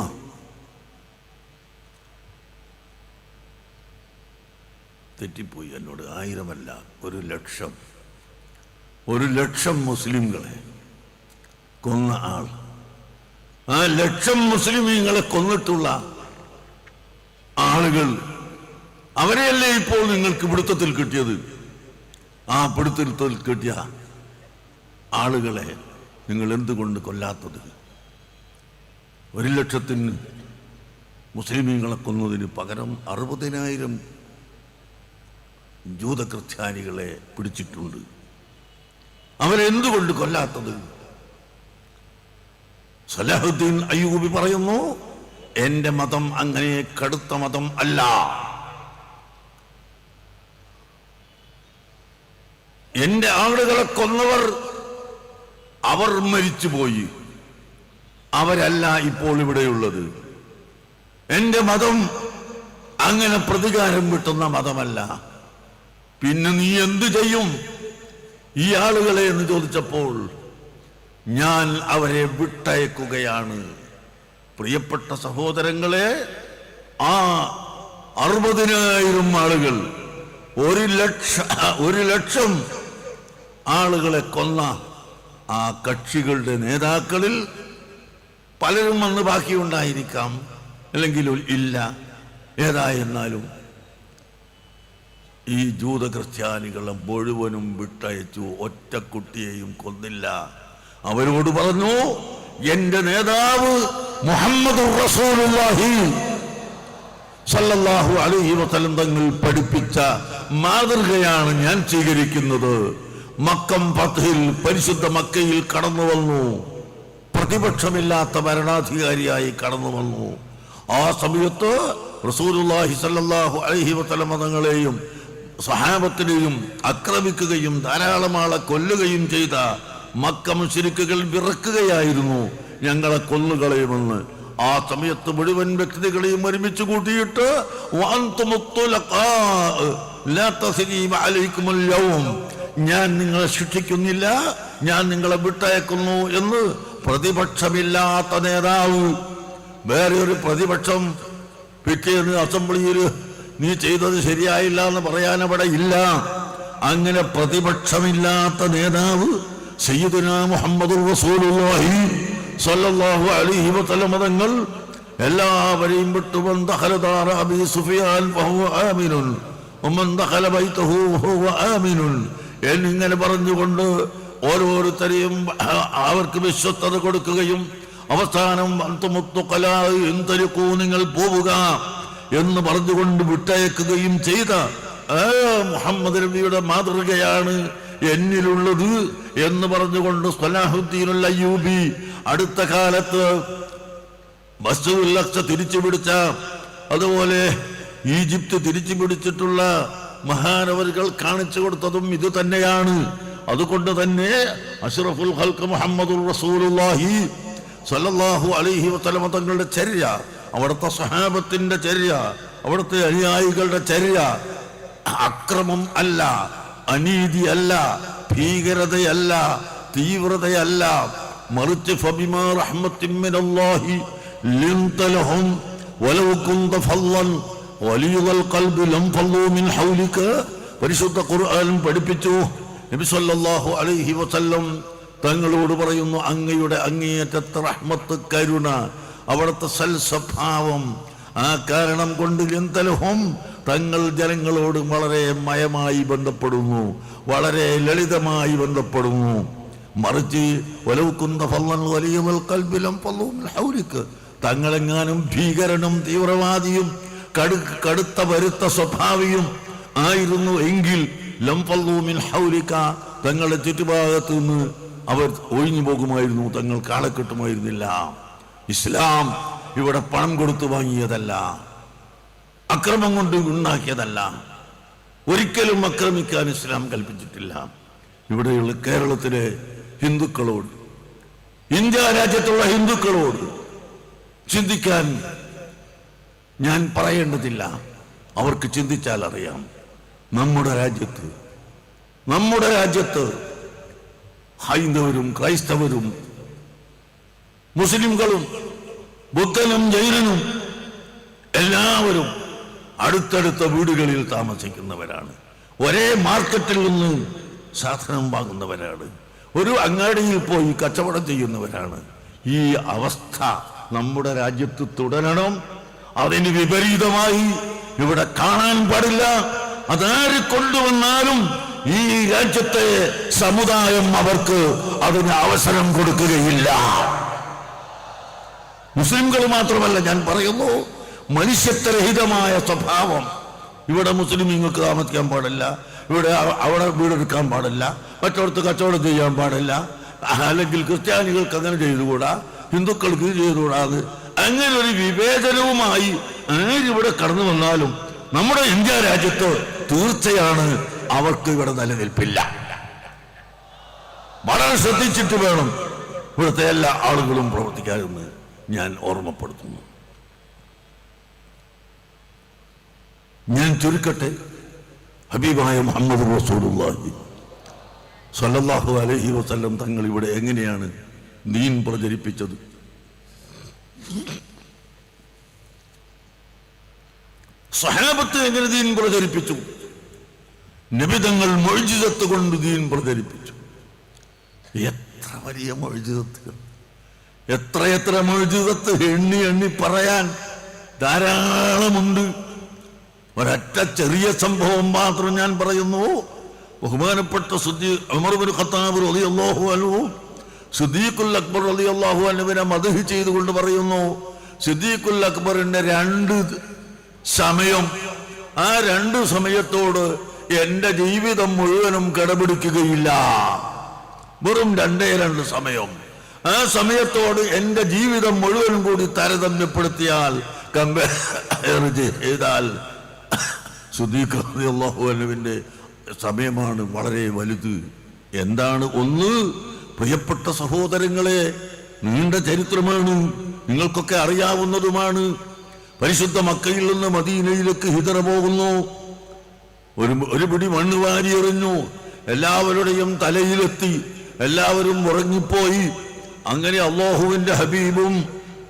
A: തെറ്റിപ്പോയി, എന്നോട് 1000 അല്ല 1,00,000. 1,00,000 മുസ്ലിംകളെ കൊന്ന ആൾ. ആ 1,00,000 മുസ്ലിമീങ്ങളെ കൊന്നിട്ടുള്ള ആളുകൾ അവരെയല്ലേ ഇപ്പോൾ നിങ്ങൾക്ക് പിടുത്തത്തിൽ കിട്ടിയത്? ആ പിടുത്തത്തിൽ കിട്ടിയ ആളുകളെ നിങ്ങൾ എന്തുകൊണ്ട് കൊല്ലാത്തത്? 1,00,000 മുസ്ലിമീങ്ങളെ കൊന്നതിന് പകരം 60,000 ജൂതക്രിസ്ത്യാനികളെ പിടിച്ചിട്ടുണ്ട്. അവരെന്തുകൊണ്ട് കൊല്ലാത്തത്? സലാഹുദ്ദീൻ അയ്യൂബി പറയുന്നു, എന്റെ മതം അങ്ങനെ കടുത്ത മതം അല്ല. എന്റെ ആളുകളെ കൊന്നവർ അവർ മരിച്ചുപോയി, അവരല്ല ഇപ്പോൾ ഇവിടെയുള്ളത്. എന്റെ മതം അങ്ങനെ പ്രതികാരം കിട്ടുന്ന മതമല്ല. പിന്നെ നീ എന്തു ചെയ്യും ഈ ആളുകളെ എന്ന് ചോദിച്ചപ്പോൾ ഞാൻ അവരെ വിട്ടയക്കുകയാണ്. പ്രിയപ്പെട്ട സഹോദരങ്ങളെ, ആ 60,000 ആളുകൾ 1,00,000 ആളുകളെ കൊന്ന ആ കക്ഷികളുടെ നേതാക്കളിൽ പലരും അന്ന് ബാക്കിയുണ്ടായിരിക്കാം, അല്ലെങ്കിൽ ഇല്ല. ഏതായിരുന്നാലും ഈ ജൂത ക്രിസ്ത്യാനികളെ മുഴുവനും വിട്ടയച്ചു, ഒറ്റ കുട്ടിയെയും കൊന്നില്ല. അവരോട് പറഞ്ഞു, എന്റെ നേതാവ് മുഹമ്മദ് റസൂലുള്ളാഹി സല്ലല്ലാഹു അലൈഹി വസല്ലം തങ്ങൾ പഠിപ്പിച്ച മാതൃകയാണ് ഞാൻ സ്വീകരിക്കുന്നത്. മക്കം ഫത്ഹിൽ പരിശുദ്ധ മക്കയിൽ കടന്നു വന്നു, പ്രതിപക്ഷമില്ലാത്ത ഭരണാധികാരിയായി കടന്നു വന്നു. ആ സമയത്ത് റസൂലുള്ളാഹി സല്ലല്ലാഹു അലൈഹി വസല്ലം തങ്ങളെയും സഹാബത്തിനെയും ആക്രമിക്കുകയും ധാരാളം ആളെ കൊല്ലുകയും ചെയ്ത മക്ക മുശ്രിക്കുകൾ വിറക്കുകയായിരുന്നു, ഞങ്ങളെ കൊന്നുകളയുമെന്ന്. ആ സമയത്ത് മുഴുവൻ വ്യക്തികളെയും ഒരുമിച്ച് കൂട്ടിയിട്ട് ഞാൻ നിങ്ങളെ ശിക്ഷിക്കുന്നില്ല, ഞാൻ നിങ്ങളെ വിട്ടയക്കുന്നു എന്ന് പ്രതിപക്ഷമില്ലാത്ത നേതാവ്. വേറെ ഒരു പ്രതിപക്ഷം പിറ്റേന്ന് അസംബ്ലിയിൽ നീ ചെയ്തത് ശരിയായില്ല എന്ന് പറയാൻ അവിടെ ഇല്ല. അങ്ങനെ പ്രതിപക്ഷമില്ലാത്ത നേതാവ് സയ്യിദുനാ മുഹമ്മദുർ റസൂലുള്ളാഹി സ്വല്ലല്ലാഹു അലൈഹി വസല്ലം തങ്ങൾ എല്ലാവരെയും വിട്ടു ദഖല ദാറ അബീ സുഫിയാൻ വഹുവ ആമിനുൻ വമൻ ദഖല ബൈതഹു വഹുവ ആമിനുൻ എന്നിങ്ങനെ പറഞ്ഞുകൊണ്ട് ഓരോരുത്തരെയും അവർക്ക് വിശ്വസ്തത കൊടുക്കുകയും അവസാനം നിങ്ങൾ പോവുക എന്ന് പറഞ്ഞുകൊണ്ട് വിട്ടയക്കുകയും ചെയ്ത മുഹമ്മദ് നബിയുടെ മാതൃകയാണ് എന്നിലുള്ളത് എന്ന് പറഞ്ഞുകൊണ്ട് സ്വലാഹുദ്ദീനുൽ അയ്യൂബി അടുത്ത കാലത്ത് മസ്ജിദുൽ അഖ്സ തിരിച്ചു പിടിച്ച, അതുപോലെ ഈജിപ്ത് തിരിച്ചു പിടിച്ചിട്ടുള്ള മഹാനവരുകൾ കാണിച്ചു കൊടുത്തതും ഇത് തന്നെയാണ്. അതുകൊണ്ട് തന്നെ അഷ്റഫുൽ ഖൽഖ് മുഹമ്മദുർ റസൂലുള്ളാഹി സ്വല്ലല്ലാഹു അലൈഹി വസല്ലം തങ്ങളുടെ ചര്യ, അവിടുത്തെ സ്വഹാബത്തിന്റെ ചര്യ, അവിടുത്തെ അനുയായികളുടെ ചര്യ അക്രമം അല്ല, അനീതി അല്ല, ഭീകരതയല്ല, തീവ്രതയല്ല, മറിച്ച് ഫബിമാ റഹ്മത്തിൻ മിനല്ലാഹി ലിൻത ലഹും വലൗ കുന്ത ഫല്ലൻ വലിയൽ ഖൽബി ലം ഫല്ലു മിൻ ഹൗലിക. പരിശുദ്ധ ഖുർആൻ പഠിപ്പിച്ചു. നബി സല്ലല്ലാഹു അലൈഹി വസല്ലം തങ്ങളോട് പറയുന്നു, അങ്ങയുടെ അങ്ങേയറ്റത്തെ റഹ്മത്ത്, കരുണ, അവിടുത്തെ സൽസ്വഭാവം, ആ കാരണം കൊണ്ട് ലിൻതലഹും തങ്ങൾ ജനങ്ങളോട് വളരെ മയമായി ബന്ധപ്പെടുന്നു, വളരെ ലളിതമായി ബന്ധപ്പെടുന്നു. മറിച്ച് വലൗ കുന്ത ഫല്ലൻ വലിയൽ ഖൽബി ലം ഫല്ലു മിൻ ഹൗലിക, തങ്ങളെങ്ങാനും ഭീകരനും തീവ്രവാദിയും കടുത്ത വരുത്ത സ്വഭാവിയും ആയിരുന്നു എങ്കിൽ ലം ഫല്ലു മിൻ ഹൗലിക, തങ്ങളുടെ ചുറ്റുഭാഗത്ത് നിന്ന് അവർ ഒഴിഞ്ഞു പോകുമായിരുന്നു, തങ്ങൾ കാളെ കിട്ടുമായിരുന്നില്ല. ഇസ്ലാം ഇവിടെ പണം കൊടുത്തു വാങ്ങിയതല്ല, അക്രമം കൊണ്ട് ഉണ്ടാക്കിയതല്ല. ഒരിക്കലും ആക്രമിക്കാൻ ഇസ്ലാം കൽപ്പിച്ചിട്ടില്ല. ഇവിടെയുള്ള കേരളത്തിലെ ഹിന്ദുക്കളോട്, ഇന്ത്യ രാജ്യത്തുള്ള ഹിന്ദുക്കളോട് ചിന്തിക്കാൻ ഞാൻ പറയേണ്ടതില്ല, അവർക്ക് ചിന്തിച്ചാൽ അറിയാം. നമ്മുടെ രാജ്യത്ത് ഹൈന്ദവരും ക്രൈസ്തവരും മുസ്ലിംകളും ബുദ്ധനും ജൈനനും എല്ലാവരും അടുത്തടുത്ത വീടുകളിൽ താമസിക്കുന്നവരാണ്. ഒരേ മാർക്കറ്റിൽ നിന്ന് സാധനം വാങ്ങുന്നവരാണ്. ഒരു അങ്ങാടിയിൽ പോയി കച്ചവടം ചെയ്യുന്നവരാണ്. ഈ അവസ്ഥ നമ്മുടെ രാജ്യത്ത് തുടരണം. അതിന് വിപരീതമായി ഇവിടെ കാണാൻ പാടില്ല. അതാര് കൊണ്ടുവന്നാലും ഈ രാജ്യത്തെ സമുദായം അവർക്ക് അതിന് അവസരം കൊടുക്കുകയില്ല. മുസ്ലിംകൾ മാത്രമല്ല, ഞാൻ പറയുന്നു, മനുഷ്യത്വരഹിതമായ സ്വഭാവം. ഇവിടെ മുസ്ലിമീങ്ങൾക്ക് താമസിക്കാൻ പാടില്ല, ഇവിടെ അവിടെ വീടെടുക്കാൻ പാടില്ല, മറ്റോടത്ത് കച്ചവടം ചെയ്യാൻ പാടില്ല, അല്ലെങ്കിൽ ക്രിസ്ത്യാനികൾക്ക് അങ്ങനെ ചെയ്തുകൂടാ, ഹിന്ദുക്കൾക്ക് ഇത് ചെയ്തുകൂടാത്, അങ്ങനെ ഒരു വിവേചനവുമായി ആരിവിടെ കടന്നു വന്നാലും നമ്മുടെ ഇന്ത്യ രാജ്യത്ത് തീർച്ചയാണ് അവർക്ക് ഇവിടെ നിലനിൽപ്പില്ല. വളരെ ശ്രദ്ധിച്ചിട്ട് വേണം ഇവിടുത്തെ എല്ലാ ആളുകളും പ്രവർത്തിക്കാമെന്ന് ഞാൻ ഓർമ്മപ്പെടുത്തുന്നു. ഞാൻ ചുരുക്കട്ടെ. ഹബീബായ മുഹമ്മദ് റസൂലുള്ളാഹി സ്വല്ലല്ലാഹു അലൈഹി വസല്ലം തങ്ങൾ ഇവിടെ എങ്ങനെയാണ് ദീൻ പ്രചരിപ്പിച്ചത്? സ്വഹാബത്ത് എങ്ങനെ ദീൻ പ്രചരിപ്പിച്ചു? നബി തങ്ങൾ മുഅ്ജിസത്ത് കൊണ്ട് ദീൻ പ്രചരിപ്പിച്ചു. എത്ര വലിയ മുഅ്ജിസത്തുകൾ, എത്രയെത്ര മുഅ്ജിസത്ത് എണ്ണി പറയാൻ ധാരാളമുണ്ട്. ഒരൊറ്റ ചെറിയ സംഭവം മാത്രം ഞാൻ പറയുന്നു. ബഹുമാനപ്പെട്ട ഉമർ ഇബ്നു ഖത്താബ് റളിയല്ലാഹു അൻഹു സിദ്ദീഖുൽ അക്ബർ റളിയല്ലാഹു അൻഹുവിനെ മദ്ഹ് ചെയ്തുകൊണ്ട് പറയുന്നു, സിദ്ദീഖുൽ അക്ബറിന്റെ 2 സമയം, ആ 2 സമയത്തോട് എന്റെ ജീവിതം മുഴുവനും കടപിടിക്കുകയില്ല. വെറും 2 സമയം. ആ സമയത്തോട് എന്റെ ജീവിതം മുഴുവനും കൂടി താരതമ്യപ്പെടുത്തിയാൽ, കമ്പയർ ചെയ്താൽ സിദ്ദീഖ് റളിയല്ലാഹു അൻഹുവിന്റെ സമയമാണ് വളരെ വലുത്. എന്താണ്? ഒന്ന്, പ്രിയപ്പെട്ട സഹോദരങ്ങളെ, നീണ്ട ചരിത്രമാണ്, നിങ്ങൾക്കൊക്കെ അറിയാവുന്നതുമാണ്. പരിശുദ്ധ മക്കയിൽ നിന്ന് മദീനയിലേക്ക് ഹിജറ പോകുന്നു. ഒരു പിടി മണ്ണ് വാരി എറിഞ്ഞു, എല്ലാവരുടെയും തലയിലെത്തി, എല്ലാവരും ഉറങ്ങിപ്പോയി. അങ്ങനെ അല്ലാഹുവിന്റെ ഹബീബും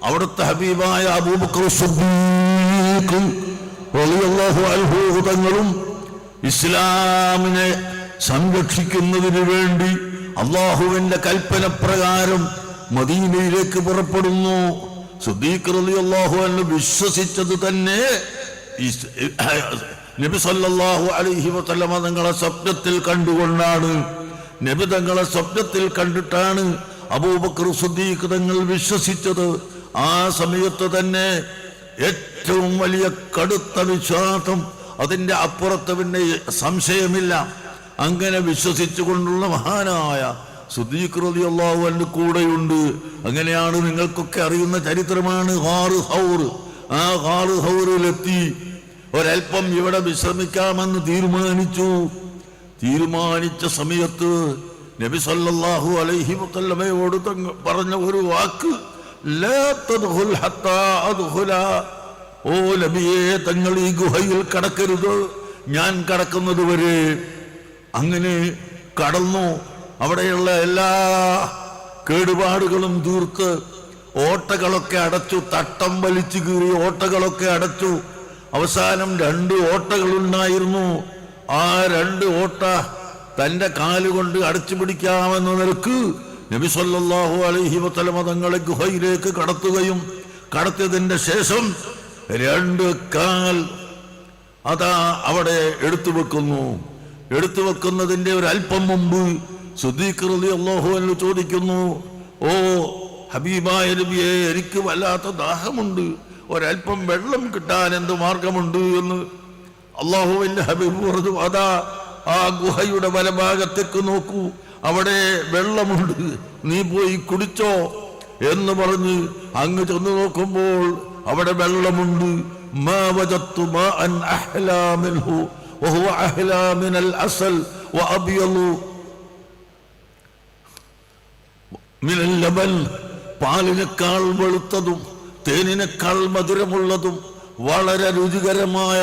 A: അവിടുത്തെ ഹബീബായ അബൂബക്കർ സിദ്ദീഖ് റളിയല്ലാഹു അൻഹു തങ്ങളും ഇസ്ലാമിനെ സംരക്ഷിക്കുന്നതിന് വേണ്ടി അല്ലാഹുവിന്റെ കൽപ്പന പ്രകാരം മദീനയിലേക്ക് പുറപ്പെടുന്നു. സിദ്ദീഖ് റളിയല്ലാഹു അൻഹു വിശ്വസിച്ചത് തന്നെ നബി സല്ലല്ലാഹു അലൈഹി വസല്ലമ തങ്ങളെ സ്വപ്നത്തിൽ കണ്ടുകൊണ്ടാണ്, നബി തങ്ങളെ സ്വപ്നത്തിൽ കണ്ടിട്ടാണ് അബൂബക്കർ സിദ്ദീഖ് തങ്ങൾ വിശ്വസിച്ചത്. ആ സമയത്ത് തന്നെ ഏറ്റവും വലിയ കടുത്ത വിശ്വാസം, അതിൻ്റെ അപ്പുറത്ത് പിന്നെ സംശയമില്ല. അങ്ങനെ വിശ്വസിച്ചുകൊണ്ടുള്ള മഹാനായ സിദ്ദീഖ് റളിയല്ലാഹു അൻഹു കൂടെയുണ്ട്. അങ്ങനെയാണ് നിങ്ങൾക്കൊക്കെ അറിയുന്ന ചരിത്രമാണ് ഗാറ് സൗർ. ആ ഗാറ് സൗറിലെത്തി ഒരൽപ്പം ഇവിടെ വിശ്രമിക്കാമെന്ന് തീരുമാനിച്ച സമയത്ത് നബി സല്ലല്ലാഹു അലൈഹി വസല്ലമയോട് പറഞ്ഞ ഒരു വാക്ക്, ലാ തദ്ഖുൽ ഹത്താ അദ്ഖുല. ഓ നബിയേ, തങ്ങൾ ഈ ഗുഹയിൽ കടക്കരുത്, ഞാൻ കടക്കുന്നത് വരെ. അങ്ങനെ കടന്നു. അവിടെയുള്ള എല്ലാ കേടുപാടുകളും തീർത്ത് ഓട്ടകളൊക്കെ അടച്ചു, തട്ടം വലിച്ചു കീറി ഓട്ടകളൊക്കെ അടച്ചു. അവസാനം 2 ഓട്ടകളുണ്ടായിരുന്നു. ആ 2 ഓട്ട തന്റെ കാലുകൊണ്ട് അടച്ചു പിടിക്കാമെന്ന നിലക്ക് നബി സല്ലല്ലാഹു അലൈഹി വസല്ലമ തങ്ങളെ ഗുഹയിലേക്ക് കടത്തുകയും കടത്തിയതിന്റെ ശേഷം 2 കാൽ അതാ അവിടെ എടുത്തു വെക്കുന്നതിന്റെ ഒരു അല്പം മുമ്പ് സിദ്ദീഖ് റളിയല്ലാഹു അൻഹു ചോദിക്കുന്നു, ഓ ഹബീബായ നബിയെ, എനിക്ക് വല്ലാത്ത ദാഹമുണ്ട്, ഒരൽപ്പം വെള്ളം കിട്ടാൻ എന്ത് മാർഗമുണ്ട് എന്ന്. അല്ലാഹുവിന്റെ ഹബീബ് പറഞ്ഞു, അതാ ആ ഗുഹയുടെ വലഭാഗത്തേക്ക് നോക്കൂ, അവിടെ വെള്ളമുണ്ട്, നീ പോയി കുടിച്ചോ എന്ന് പറഞ്ഞ് അങ്ങ് ചെന്ന് നോക്കുമ്പോൾ അവിടെ വെള്ളമുണ്ട്. മാ വജത്തു മാഅൻ അഹ്ലാ മിൻഹു വഹുവ അഹ്ലാ മിനൽ അസൽ വഅബ്യളു മിനൽ ലബൻ. പാലിനേക്കാൾ വെളുത്തതും തേനിനേക്കാൾ മധുരമുള്ളതും വളരെ രുചികരമായ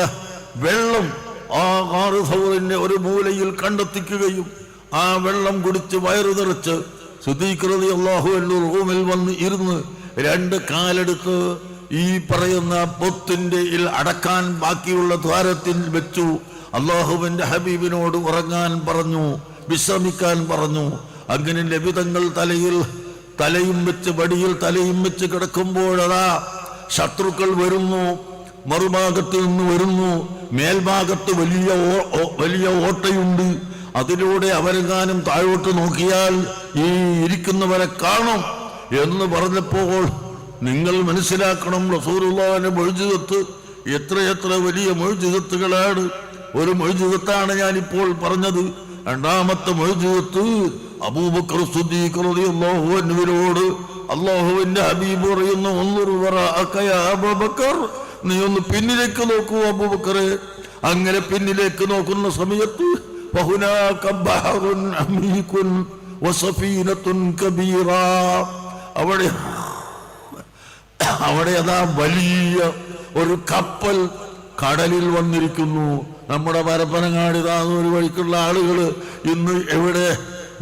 A: വെള്ളം ആ ഗാറ് സൗറിന്റെ ഒരു മൂലയിൽ കണ്ടെത്തിക്കുകയും ആ വെള്ളം കുടിച്ച് വയറു നിറച്ച് സിദ്ദീഖ് റളിയല്ലാഹു അൻഹു റൂമിൽ വന്ന് ഇരുന്ന് 2 കാലെടുത്ത് ഈ പറയുന്ന പൊത്തിന്റെ അടക്കാൻ ബാക്കിയുള്ള ദ്വാരത്തിൽ വെച്ചു. അല്ലാഹുവിന്റെ ഹബീബിനോട് ഉറങ്ങാൻ പറഞ്ഞു, വിശ്രമിക്കാൻ പറഞ്ഞു. അങ്ങനെ നബി തങ്ങൾ തലയും വെച്ച് വടിയിൽ തലയും വെച്ച് കിടക്കുമ്പോഴതാ ശത്രുക്കൾ വരുന്നു, മറുഭാഗത്ത് നിന്ന് വരുന്നു. മേൽഭാഗത്ത് വലിയ ഓട്ടയുണ്ട്. അതിലൂടെ അവരെങ്ങാനും താഴോട്ട് നോക്കിയാൽ ഈ ഇരിക്കുന്നവരെ കാണും എന്ന് പറഞ്ഞപ്പോൾ നിങ്ങൾ മനസ്സിലാക്കണം, റസൂലുള്ളാഹിന്റെ മുഅ്ജിസത്ത് എത്രയെത്ര വലിയ മുഅ്ജിസത്തുകളാണ്. ഒരു മുഅ്ജിസത്താണ് ഞാനിപ്പോൾ പറഞ്ഞത്. രണ്ടാമത്തെ മുഅ്ജിസത്ത് അബൂബക്കർ സിദ്ദീഖ് റളിയല്ലാഹു അൻഹുവിനോട് അല്ലാഹുവിന്റെ ഹബീബ് പറയുന്നു, ഉൻദുർ വറാഅക യാ അബൂബക്കർ, നീ ഒന്ന് പിന്നിലേക്ക് നോക്കൂ അബൂബക്കറെ. അങ്ങനെ പിന്നിലേക്ക് നോക്കുന്ന സമയത്ത് ഫഹുനാക ബഹറുൻ അമീഖുൻ വസഫീനത്തുൻ കബീറ. അവിടെ അതാ വലിയ ഒരു കപ്പൽ കടലിൽ വന്നിരിക്കുന്നു. നമ്മുടെ പരപ്പനങ്ങാടി ഒരു വഴിക്കുള്ള ആളുകൾ ഇന്ന് എവിടെ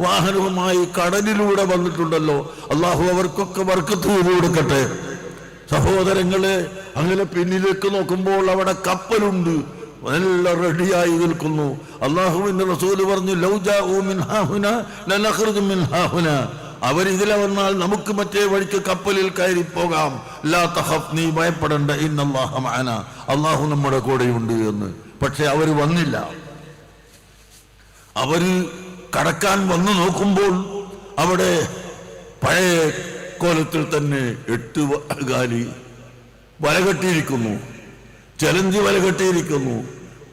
A: വാഹനവുമായി കടലിലൂടെ വന്നിട്ടുണ്ടല്ലോ. അള്ളാഹു അവർക്കൊക്കെ ബർക്കത്ത് ചെയ്തു കൊടുക്കട്ടെ. സഹോദരങ്ങളെ, അങ്ങനെ പിന്നിലേക്ക് നോക്കുമ്പോൾ അവിടെ കപ്പലുണ്ട്, നല്ല റെഡിയായി നിൽക്കുന്നു. അള്ളാഹുവിന്റെ റസൂല് പറഞ്ഞു, ലൗ ജാഊ മിൻ ഹാഹുനാ ലനഖ്റുജു മിൻ ഹാഹുനാ. അവരിതിലെ വന്നാൽ നമുക്ക് മറ്റേ വഴിക്ക് കപ്പലിൽ കയറി പോകാം. ലാ തഖഫ്, നീ ഭയപ്പെടണ്ട, ഇന്നല്ലാഹ മഅനാ, അള്ളാഹു നമ്മുടെ കൂടെയുണ്ട് എന്ന്. പക്ഷെ അവര് വന്നില്ല. അവര് കടക്കാൻ വന്നു നോക്കുമ്പോൾ അവിടെ പഴയ കോലത്തിൽ തന്നെ 8 കാലി വലകെട്ടിയിരിക്കുന്നു, ചെലഞ്ചി വലകെട്ടിയിരിക്കുന്നു,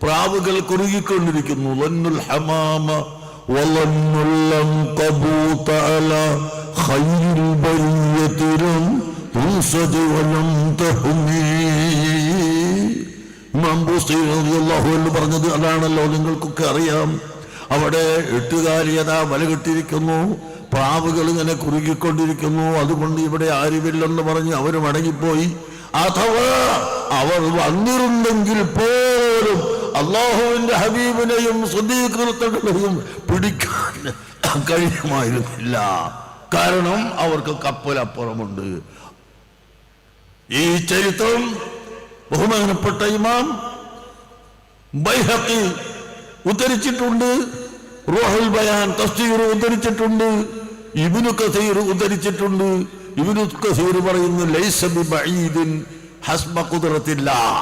A: പ്രാവുകൾ കുറുകിക്കൊണ്ടിരിക്കുന്നു. വന്നുൽ ഹമാമ വലന്നുൽ അൻകബൂത അലാ ഖൈറിൽ ബരിയതിലും തുൻസദു വലം തഹ്മീ. ഇമാം ബുസ്തരി റളിയല്ലാഹു അൻഹു പറഞ്ഞത് അതാണല്ലോ, നിങ്ങൾക്കൊക്കെ അറിയാം. അവിടെ 8 കാലിയത വലകെട്ടിരിക്കുന്നു, പ്രാവുകൾ ഇങ്ങനെ കുറുകിക്കൊണ്ടിരിക്കുന്നു. അതുകൊണ്ട് ഇവിടെ ആരുമില്ലെന്ന് പറഞ്ഞ് അവർ മടങ്ങിപ്പോയി. അഥവാ അവർ വന്നിരുന്നെങ്കിൽ പോലും അല്ലാഹുവിന്റെ ഹബീബിനെയും സിദ്ദീഖിനെയും പിടിക്കാൻ കഴിയുമായിരുന്നില്ല. കാരണം അവർക്ക് കപ്പലപ്പുറമുണ്ട്. ഈ ചരിത്രം ബഹുമാനപ്പെട്ട ഇമാം ബൈഹഖി ഉദ്ധരിച്ചിട്ടുണ്ട്, റൂഹുൽ ബയാൻ തഫ്സീർ ഉദ്ധരിച്ചിട്ടുണ്ട്, ഇബ്നു കസീർ ഉദ്ധരിച്ചിട്ടുണ്ട്. ഇബ്നു കസീർ പറയുന്നു, ലൈസ ബിബഈദിൻ ഹസ്ബ ഖുദ്റത്തില്ലാഹ്.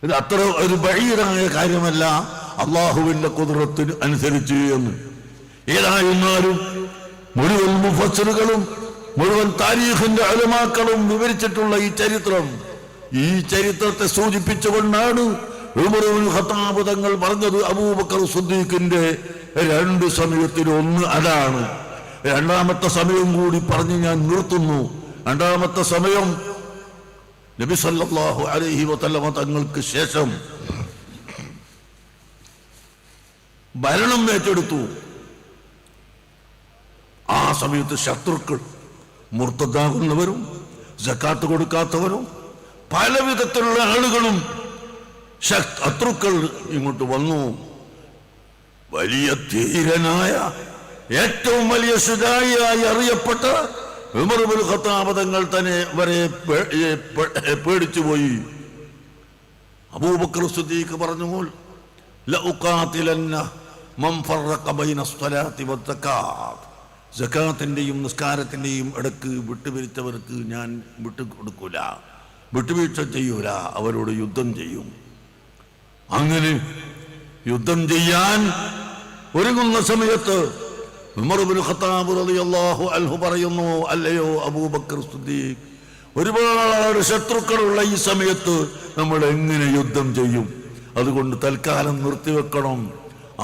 A: ഇത് അത്ര ഒരു ബഈറായ കാര്യമല്ല അള്ളാഹുവിന്റെ ഖുദ്റത്തിന് അനുസരിച്ച് എന്ന്. ഏതായിരുന്നാലും മുഴുവൻ മുഫസ്സിറുകളും മുഴുവൻ താരീഖിന്റെ ഉലമാക്കളും വിവരിച്ചിട്ടുള്ള ഈ ചരിത്രത്തെ സൂചിപ്പിച്ചുകൊണ്ടാണ് ഉമർ ഇബ്നുൽ ഖത്താബ് തങ്ങൾ പറഞ്ഞത് അബൂബക്കർ സിദ്ദീഖിന്റെ രണ്ട് സമയത്തിൽ ഒന്ന് അതാണ്. രണ്ടാമത്തെ സമയം കൂടി പറഞ്ഞ് ഞാൻ നിർത്തുന്നു. രണ്ടാമത്തെ സമയം നബി സല്ലല്ലാഹു അലൈഹി വസല്ലമ തങ്ങൾക്ക് ശേഷം ഭരണം ഏറ്റെടുത്തു. ആ സമയത്ത് ശത്രുക്കൾ, മുർത്തദാകുന്നവരും സക്കാത്ത് കൊടുക്കാത്തവരും പല വിധത്തിലുള്ള ആളുകളും ശത്രുക്കൾ ഇങ്ങോട്ട് വന്നു. വലിയ ധീരനായ ഏറ്റവും വലിയ ശുജാഇയായി അറിയപ്പെട്ട ഉമർ ഇബ്നുൽ ഖത്താബ് തങ്ങൾ തന്നെ വരെ പേടിച്ചുപോയി. അബൂബക്കർ സിദ്ദീഖ് പറഞ്ഞു, ലഉഖാതിലന്ന മൻ ഫറഖ ബൈന സ്വലാത്തി വസ്സകാത്ത്, സകാത്തിന്റെയും നിസ്കാരത്തിന്റെയും ഇടക്ക് വിട്ടുപിരിച്ചവർക്ക് ഞാൻ വിട്ടുകൊടുക്കൂല, വിട്ടുവീഴ്ച ചെയ്യൂല, അവരോട് യുദ്ധം ചെയ്യും. അങ്ങനെ യുദ്ധം ചെയ്യാൻ ഒരുങ്ങുന്ന സമയത്ത് ഉമർ ഇബ്നുൽ ഖത്താബ് റളിയല്ലാഹു അൻഹു പറയുന്നു, അല്ലയോ അബൂബക്കർ സിദ്ദീഖ്, ഒരുപാട് ശത്രുക്കളുള്ള ഈ സമയത്ത് നമ്മൾ എങ്ങനെ യുദ്ധം ചെയ്യും? അതുകൊണ്ട് തൽക്കാലം നിർത്തിവെക്കണം.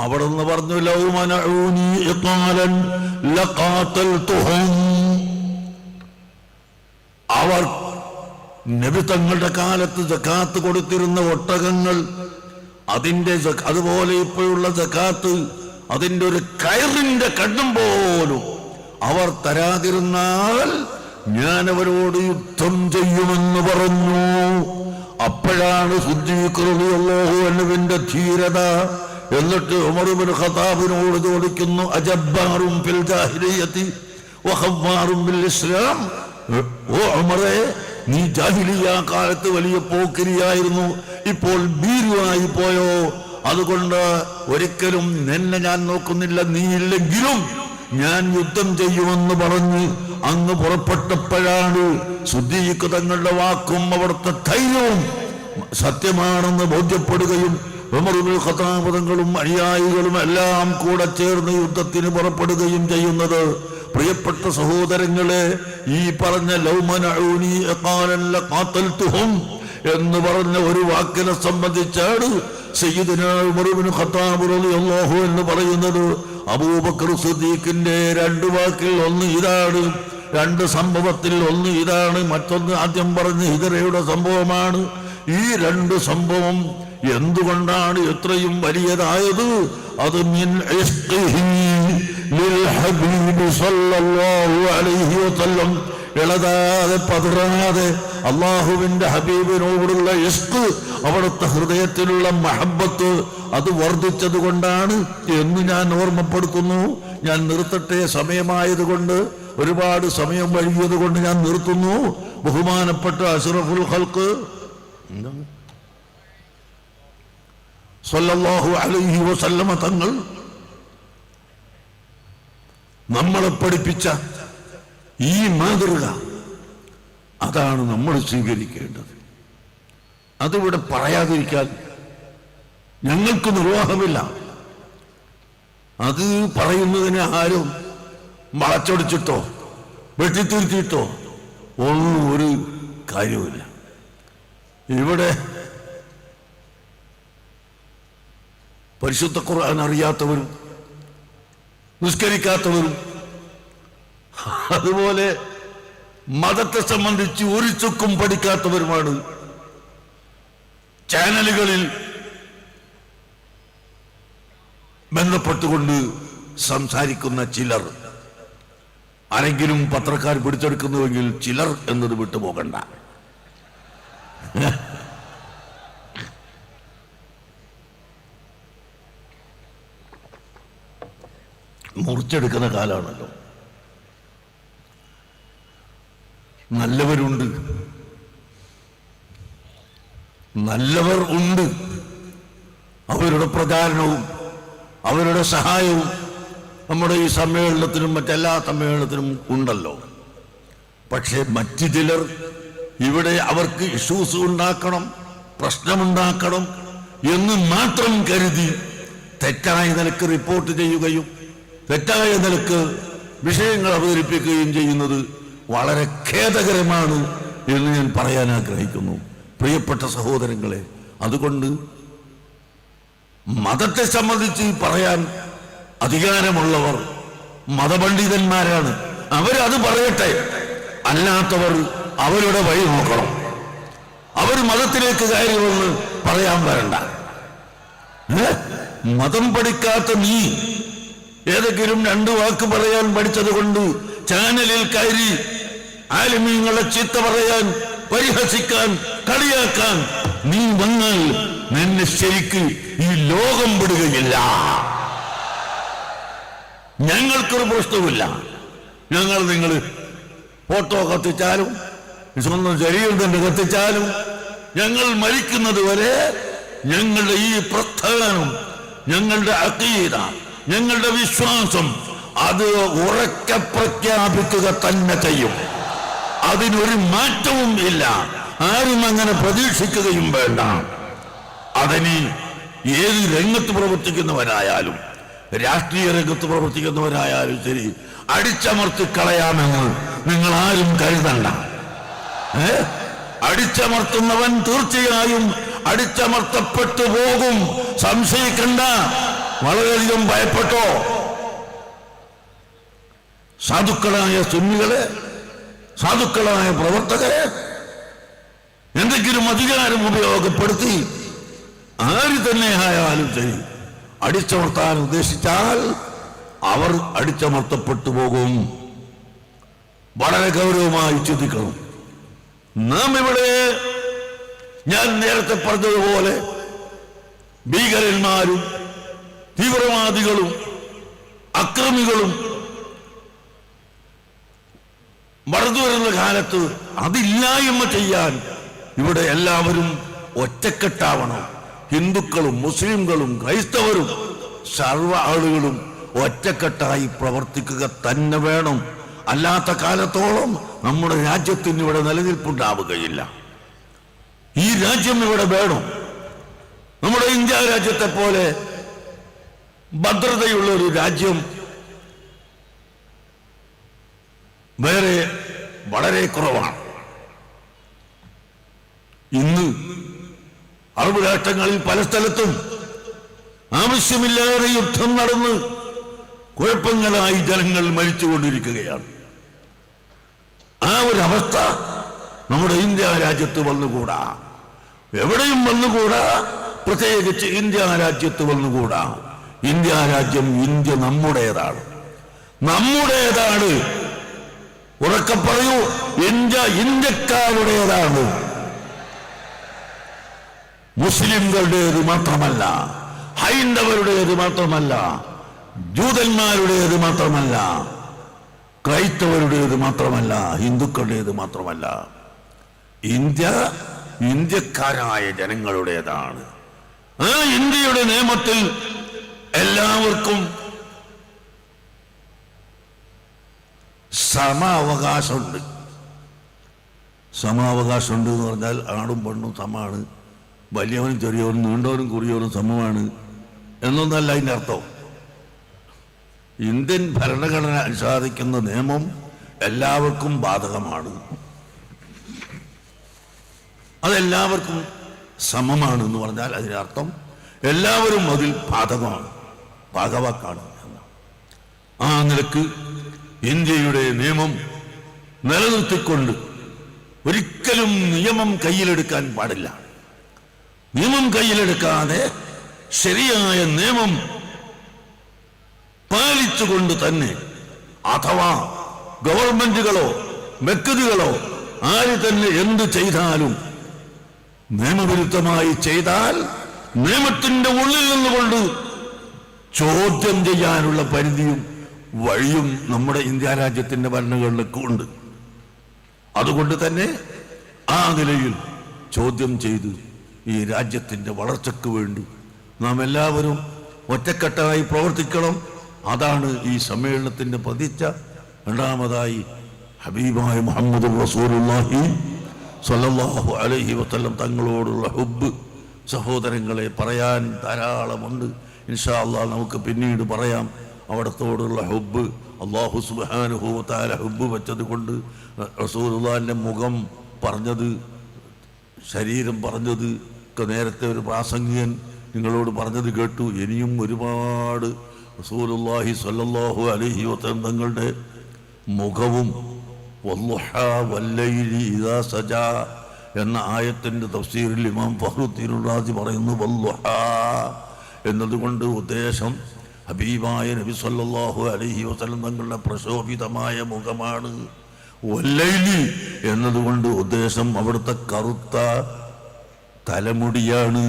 A: അവിടെ നിന്ന് പറഞ്ഞു, ലൗ മനഊനി ഇഖാലൻ ലഖാതൽതുഹും, അവർ നബി തങ്ങളുടെ കാലത്ത് സകാത്ത് കൊടുത്തിരുന്ന ഒട്ടകങ്ങൾ, അതിന്റെ അതുപോലെ ഇപ്പോഴുള്ള സകാത്ത് അതിന്റെ ഒരു കയറിന്റെ കണ്ണും പോലും അവർ തരാതിരുന്നാൽ ഞാൻ അവരോട് യുദ്ധം ചെയ്യുമെന്ന് പറഞ്ഞു. അപ്പോഴാണ് സിദ്ദീഖ് റളിയല്ലാഹു അൻഹുവിന്റെ ധീരത. എന്നിട്ട് ഉമർ ഇബ്നുൽ ഖത്താബിനോട് ചോദിക്കുന്നു, അജബ്ബാറും ഫിൽ ജാഹിലിയ്യത്തി വഖവ്വാറും ബിൽ ഇസ്ലാം, ഓ ഉമറേ, നീ ജാഹിലിയ്യ കാലത്ത് വലിയ പോക്കരിയായിരുന്നു, ഇപ്പോൾ ഭീരുവായി പോയോ? അതുകൊണ്ട് ഒരിക്കലും നിന്നെ ഞാൻ നോക്കുന്നില്ല, നീ ഇല്ലെങ്കിലും ഞാൻ യുദ്ധം ചെയ്യുമെന്ന് പറഞ്ഞ് അങ്ങ് പുറപ്പെട്ടപ്പോഴാണ് സിദ്ദീഖ് തങ്ങളുടെ വാക്കും അവിടുത്തെ ധൈര്യവും സത്യമാണെന്ന് ബോധ്യപ്പെടുകയും ഉമർ ഇബ്നുൽ ഖത്താബ് തങ്ങളും അനുയായികളും എല്ലാം കൂടെ ചേർന്ന് യുദ്ധത്തിന് പുറപ്പെടുകയും ചെയ്യുന്നത്. പ്രിയപ്പെട്ട സഹോദരങ്ങളെ, ഈ പറഞ്ഞ ലൗ മനഊനി ഇഖാലൻ ലഖാതൽതുഹും എന്ന് പറഞ്ഞ ഒരു വാക്കിനെ സംബന്ധിച്ചാണ് സയ്യിദുനാ ഉമർ ഇബ്നുൽ ഖത്താബ് റളിയല്ലാഹു എന്ന് പറയുന്നത്. അബൂബക്കർ സിദ്ദീഖിന്റെ രണ്ട് വാക്കിൽ ഒന്ന് ഇതാണ്, രണ്ട് സംഭവത്തിൽ ഒന്ന് ഇതാണ്, മറ്റൊന്ന് ആദ്യം പറഞ്ഞ ഹിജറയുടെ സംഭവമാണ്. ഈ രണ്ട് സംഭവം എന്തുകൊണ്ടാണ് എത്രയും വലിയതായത്? അത് മിൻ ഇഷ്ഖിഹി ലിൽ ഹബീബ് സല്ലല്ലാഹു അലൈഹി വസല്ലം, ഇളതാതെ പതറാതെ അള്ളാഹുവിന്റെ ഹബീബിനോടുള്ള ഇഷ്ഖ്, അവിടുത്തെ ഹൃദയത്തിലുള്ള മഹബത്ത് അത് വർദ്ധിച്ചത് കൊണ്ടാണ് എന്ന് ഞാൻ ഓർമ്മപ്പെടുത്തുന്നു. ഞാൻ നിർത്തട്ടെ, സമയമായതുകൊണ്ട്, ഒരുപാട് സമയം വൈകിയത് കൊണ്ട് ഞാൻ നിർത്തുന്നു. ബഹുമാനപ്പെട്ട അഷ്റഫുൽ ഖൽഖ് സല്ലല്ലാഹു അലൈഹി വസല്ലമ തങ്ങൾ നമ്മളെ പഠിപ്പിച്ച ഈ മാതൃക, അതാണ് നമ്മൾ സ്വീകരിക്കേണ്ടത്. അതിവിടെ പറയാതിരിക്കാൻ ഞങ്ങൾക്ക് നിർവാഹമില്ല. അത് പറയുന്നതിന് ആരും വളച്ചൊടിച്ചിട്ടോ വെട്ടിത്തിരുത്തിയിട്ടോ ഒന്നും ഒരു കാര്യമില്ല. ഇവിടെ പരിശുദ്ധ ഖുർആൻ അറിയാത്തവരും നിസ്കരിക്കാത്തവരും അതുപോലെ മതത്തെ സംബന്ധിച്ച് ഒരു ചുക്കും പഠിക്കാത്തവരുമാണ് ചാനലുകളിൽ ബന്ധപ്പെട്ടുകൊണ്ട് സംസാരിക്കുന്ന ചിലർ. ആരെങ്കിലും പത്രക്കാർ പിടിച്ചെടുക്കുന്നുവെങ്കിൽ ചിലർ എന്നത് വിട്ടുപോകണ്ട. മുറിച്ചെടുക്കുന്ന കാലാണല്ലോ. നല്ലവരുണ്ട്, നല്ലവർ ഉണ്ട്. അവരുടെ പ്രചാരണവും അവരുടെ സഹായവും നമ്മുടെ ഈ സമ്മേളനത്തിനും മറ്റെല്ലാ സമ്മേളനത്തിനും ഉണ്ടല്ലോ. പക്ഷേ മറ്റു ചിലർ ഇവിടെ അവർക്ക് ഇഷ്യൂസ് ഉണ്ടാക്കണം, പ്രശ്നമുണ്ടാക്കണം എന്ന് മാത്രം കരുതി തെറ്റായ നിലക്ക് റിപ്പോർട്ട് ചെയ്യുകയും തെറ്റായ നിലക്ക് വിഷയങ്ങൾ അവതരിപ്പിക്കുകയും ചെയ്യുന്നത് വളരെ ഖേദകരമാണ് എന്ന് ഞാൻ പറയാൻ ആഗ്രഹിക്കുന്നു. പ്രിയപ്പെട്ട സഹോദരങ്ങളെ, അതുകൊണ്ട് മതത്തെ സംബന്ധിച്ച് പറയാൻ അധികാരമുള്ളവർ മതപണ്ഡിതന്മാരാണ്. അവരത് പറയട്ടെ. അല്ലാത്തവർ അവരുടെ വഴി നോക്കണം. അവർ മതത്തിലേക്ക് കയറിവെന്ന് പറയാൻ വരണ്ട. മതം പഠിക്കാത്ത നീ ഏതെങ്കിലും 2 വാക്ക് പറയാൻ പഠിച്ചത് കൊണ്ട് ചാനലിൽ കയറി ആലിമീങ്ങളെ ചീത്ത പറയാൻ, പരിഹസിക്കാൻ, കളിയാക്കാൻ നീ വന്നാൽ നിന്നെ ശരിക്ക് ഈ ലോകം വിടുകയില്ല. ഞങ്ങൾക്കൊരു പ്രശ്നവുമില്ല. നിങ്ങൾ ഫോട്ടോ കത്തിച്ചാലും സ്വന്തം ശരീരം തന്നെ കത്തിച്ചാലും ഞങ്ങൾ മരിക്കുന്നത് വരെ ഞങ്ങളുടെ ഈ പ്രസ്ഥാനം, ഞങ്ങളുടെ അഖീദ, ഞങ്ങളുടെ വിശ്വാസം അത് ഉറക്കെ പ്രഖ്യാപിക്കുക തന്നെ ചെയ്യും. അതിനൊരു മാറ്റവും ഇല്ല. ആരും അങ്ങനെ പ്രതീക്ഷിക്കുകയും വേണ്ട. അതിന് ഏത് രംഗത്ത് പ്രവർത്തിക്കുന്നവരായാലും, രാഷ്ട്രീയ രംഗത്ത് പ്രവർത്തിക്കുന്നവരായാലും ശരി, അടിച്ചമർത്തി കളയാമെന്ന് നിങ്ങൾ ആരും കരുതണ്ട. അടിച്ചമർത്തുന്നവൻ തീർച്ചയായും അടിച്ചമർത്തപ്പെട്ടു പോകും. സംശയിക്കണ്ട. വളരെയധികം ഭയപ്പെട്ടോ. സാധുക്കളായ സുന്നികളെ, സാധുക്കളായ പ്രവർത്തകരെ എന്തെങ്കിലും അധികാരം ഉപയോഗപ്പെടുത്തി ആര് തന്നെ ആയാലും ശരി അടിച്ചമർത്താൻ ഉദ്ദേശിച്ചാൽ അവർ അടിച്ചമർത്തപ്പെട്ടു പോകും. വളരെ ഗൗരവമായി ചിന്തിക്കണം. നാം ഇവിടെ ഞാൻ നേരത്തെ പറഞ്ഞതുപോലെ ഭീകരന്മാരും തീവ്രവാദികളും അക്രമികളും വളർന്നു വരുന്ന കാലത്ത് അതില്ലായ്മ ചെയ്യാൻ ഇവിടെ എല്ലാവരും ഒറ്റക്കെട്ടാവണം. ഹിന്ദുക്കളും മുസ്ലിംകളും ക്രൈസ്തവരും സർവ്വ ആളുകളും ഒറ്റക്കെട്ടായി പ്രവർത്തിക്കുക തന്നെ വേണം. അല്ലാത്ത കാലത്തോളം നമ്മുടെ രാജ്യത്തിന് ഇവിടെ നിലനിൽപ്പുണ്ടാവുകയില്ല. ഈ രാജ്യം ഇവിടെ വേണം. നമ്മുടെ ഇന്ത്യ രാജ്യത്തെ പോലെ ഭദ്രതയുള്ള ഒരു രാജ്യം വേറെ വളരെ കുറവാണ്. ഇന്ന് അറബ് രാഷ്ട്രങ്ങളിൽ പല സ്ഥലത്തും ആവശ്യമില്ലാതെ യുദ്ധം നടന്ന് കുഴപ്പങ്ങളായി ജനങ്ങൾ മരിച്ചുകൊണ്ടിരിക്കുകയാണ്. ആ ഒരു അവസ്ഥ നമ്മുടെ ഇന്ത്യ രാജ്യത്ത് വന്നുകൂടാ. എവിടെയും വന്നുകൂടാ. പ്രത്യേകിച്ച് ഇന്ത്യ രാജ്യത്ത് വന്നുകൂടാ. ഇന്ത്യ രാജ്യം, ഇന്ത്യ നമ്മുടേതാണ്. നമ്മുടേതാണ്. ഉറക്കെ പറയൂ, ഇന്ത്യ ഇന്ത്യക്കാരുടേതാണ്. മുസ്ലിംകളുടേത് മാത്രമല്ല, ഹൈന്ദവരുടേത് മാത്രമല്ല, ജൂതന്മാരുടേത് മാത്രമല്ല, ക്രൈസ്തവരുടേത് മാത്രമല്ല, ഹിന്ദുക്കളുടേത് മാത്രമല്ല. ഇന്ത്യ ഇന്ത്യക്കാരായ ജനങ്ങളുടേതാണ്. ആ ഇന്ത്യയുടെ നിയമത്തിൽ എല്ലാവർക്കും സമാവകാശമുണ്ട്. സമാവകാശമുണ്ട് എന്ന് പറഞ്ഞാൽ ആണും പെണ്ണും സമമാണ്, വലിയവനും ചെറിയവനും നീണ്ടവനും കുറിയവനും സമമാണ് എന്നൊന്നല്ല അതിൻ്റെ അർത്ഥം. ഇന്ത്യൻ ഭരണഘടന അനുശാസിക്കുന്ന നിയമം എല്ലാവർക്കും ബാധകമാണ്. അതെല്ലാവർക്കും സമമാണ് എന്ന് പറഞ്ഞാൽ അതിനർത്ഥം എല്ലാവരും അതിൽ ബാധകമാണ്, ഭാഗവാക്കാണ് എന്നാണ്. ആ നിലക്ക് ഇന്ത്യയുടെ നിയമം നിലനിർത്തിക്കൊണ്ട് ഒരിക്കലും നിയമം കയ്യിലെടുക്കാൻ പാടില്ല. നിയമം കയ്യിലെടുക്കാതെ ശരിയായ നിയമം പാലിച്ചുകൊണ്ട് തന്നെ, അഥവാ ഗവൺമെന്റുകളോ വ്യക്തികളോ ആര് തന്നെ എന്ത് ചെയ്താലും നിയമവിരുദ്ധമായി ചെയ്താൽ നിയമത്തിന്റെ ഉള്ളിൽ നിന്നുകൊണ്ട് ചോദ്യം ചെയ്യാനുള്ള പരിധിയും വഴിയും നമ്മുടെ ഇന്ത്യ രാജ്യത്തിന്റെ ഭരണഘടനയ്ക്ക് ഉണ്ട്. അതുകൊണ്ട് തന്നെ ആ നിലയിൽ ചോദ്യം ചെയ്ത് ഈ രാജ്യത്തിന്റെ വളർച്ചയ്ക്ക് വേണ്ടി നാം എല്ലാവരും ഒറ്റക്കെട്ടായി പ്രവർത്തിക്കണം. അതാണ് ഈ സമ്മേളനത്തിന്റെ പ്രതിജ്ഞ. രണ്ടാമതായി ഹബീബായ മുഹമ്മദ് റസൂലുള്ളാഹി സ്വല്ലല്ലാഹു അലൈഹി വസല്ലം തങ്ങളോടുള്ള ഹുബ്ബ് സഹോദരങ്ങളെ പറയാൻ ധാരാളമുണ്ട്. ഇൻഷാ അല്ലാഹ് നമുക്ക് പിന്നീട് പറയാം. അവിടത്തോടുള്ള ഹുബ്ബ് അല്ലാഹു സുബ്ഹാനഹു വ തആല ഹുബ്ബ് വെച്ചത് കൊണ്ട് റസൂലുള്ളാഹിന്റെ മുഖം പറഞ്ഞത്, ശരീരം പറഞ്ഞത് ഒക്കെ നേരത്തെ ഒരു പ്രാസംഗികൻ നിങ്ങളോട് പറഞ്ഞത് കേട്ടു. ഇനിയും ഒരുപാട് റസൂലുള്ളാഹി സ്വല്ലല്ലാഹു അലൈഹി വസല്ലം തങ്ങളുടെ മുഖവും വല്ലുഹാ വല്ലൈലി ഇദാ സജാ എന്ന ആയത്തിൻ്റെ തഫ്സീറിൽ ഇമാം ഫഖ്റുദ്ദീൻ റാസി പറയുന്നു വല്ലുഹാ എന്നതുകൊണ്ട് ഉദ്ദേശം ഹബീബായ നബി സല്ലല്ലാഹു അലൈഹി വസല്ലം തങ്ങളുടെ പ്രശോഭിതമായ മുഖമാണ്. വല്ലൈലി എന്നതുകൊണ്ട് ഉദ്ദേശം അവിടുത്തെ കറുത്ത തലമുടിയാണ്.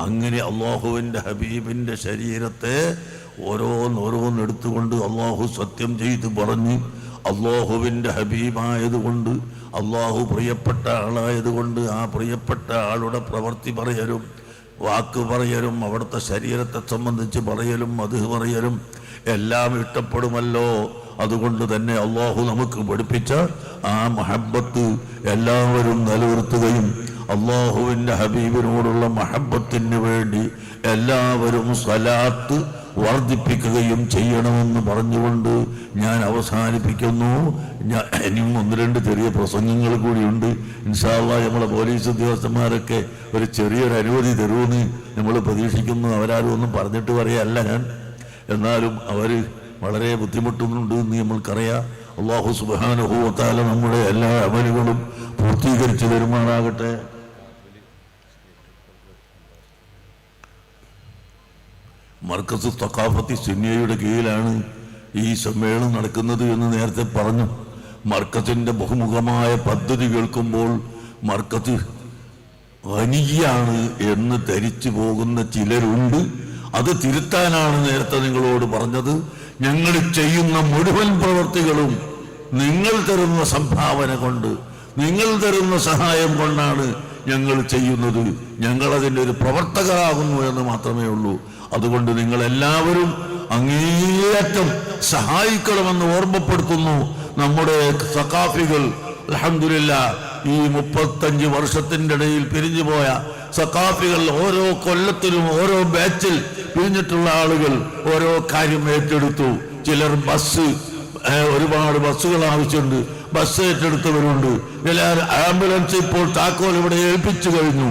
A: അങ്ങനെ അള്ളാഹുവിൻ്റെ ഹബീബിൻ്റെ ശരീരത്തെ ഓരോന്നോരോന്നെടുത്തുകൊണ്ട് അള്ളാഹു സത്യം ചെയ്ത് പറഞ്ഞ് അള്ളാഹുവിൻ്റെ ഹബീബായതുകൊണ്ട്, അള്ളാഹു പ്രിയപ്പെട്ട ആളായതുകൊണ്ട് ആ പ്രിയപ്പെട്ട ആളുടെ പ്രവൃത്തി പറയലും വാക്ക് പറയലും അവിടുത്തെ ശരീരത്തെ സംബന്ധിച്ച് പറയലും അത് പറയലും എല്ലാം ഇഷ്ടപ്പെടുമല്ലോ. അതുകൊണ്ട് തന്നെ അള്ളാഹു നമുക്ക് പഠിപ്പിച്ച ആ മഹബത്ത് എല്ലാവരും നിലനിർത്തുകയും അള്ളാഹുവിൻ്റെ ഹബീബിനോടുള്ള മഹബത്തിന് വേണ്ടി എല്ലാവരും സ്വലാത്ത് വർദ്ധിപ്പിക്കുകയും ചെയ്യണമെന്ന് പറഞ്ഞുകൊണ്ട് ഞാൻ അവസാനിപ്പിക്കുന്നു. ഇനിയും 1-2 ചെറിയ പ്രസംഗങ്ങൾ കൂടിയുണ്ട്. ഇൻഷാ അല്ലാഹ് നമ്മളെ പോലീസ് ഉദ്യോഗസ്ഥന്മാരൊക്കെ ഒരു ചെറിയൊരു അനുമതി തരുമെന്ന് നമ്മൾ പ്രതീക്ഷിക്കുന്നു. അവരാരും ഒന്നും പറഞ്ഞിട്ട് പറയല്ല ഞാൻ, എന്നാലും അവർ വളരെ ബുദ്ധിമുട്ടുന്നുണ്ട് എന്ന് നമ്മൾക്കറിയാം. അല്ലാഹു സുബ്ഹാനഹു വ തആല നമ്മുടെ എല്ലാ അമലുകളും പൂർത്തീകരിച്ചു തരുമാറാകട്ടെ. മർക്കസ് തഖാഫത്തി സുന്നിയയുടെ കീഴിലാണ് ഈ സമ്മേളനം നടക്കുന്നത് എന്ന് നേരത്തെ പറഞ്ഞു. മർക്കസിന്റെ ബഹുമുഖമായ പദ്ധതി കേൾക്കുമ്പോൾ മർക്കസ് ഖനിയാണ് എന്ന് ധരിച്ചു പോകുന്ന ചിലരുണ്ട്. അത് തിരുത്താനാണ് നേരത്തെ നിങ്ങളോട് പറഞ്ഞത്. ഞങ്ങൾ ചെയ്യുന്ന മുഴുവൻ പ്രവൃത്തികളും നിങ്ങൾ തരുന്ന സംഭാവന കൊണ്ട്, നിങ്ങൾ തരുന്ന സഹായം കൊണ്ടാണ് ഞങ്ങൾ ചെയ്യുന്നത്. ഞങ്ങളതിൻ്റെ ഒരു പ്രവർത്തകരാകുന്നു എന്ന് മാത്രമേ ഉള്ളൂ. അതുകൊണ്ട് നിങ്ങളെല്ലാവരും അങ്ങേയറ്റം സഹായിക്കണമെന്ന് ഓർമ്മപ്പെടുത്തുന്നു. നമ്മുടെ സഖാഫികൾ അൽഹംദുലില്ലാഹ് ഈ 35 വർഷത്തിൻ്റെ ഇടയിൽ പിരിഞ്ഞുപോയ സഖാഫികൾ ഓരോ കൊല്ലത്തിലും ഓരോ ബാച്ചിൽ പിരിഞ്ഞിട്ടുള്ള ആളുകൾ ഓരോ കാര്യം ഏറ്റെടുത്തു. ചിലർ ഒരുപാട് ബസ്സുകൾ ആവശ്യമുണ്ട്, ബസ് ഏറ്റെടുത്തവരുണ്ട്. ചില ആംബുലൻസ് ഇപ്പോൾ താക്കോൽ ഇവിടെ ഏൽപ്പിച്ചു കഴിഞ്ഞു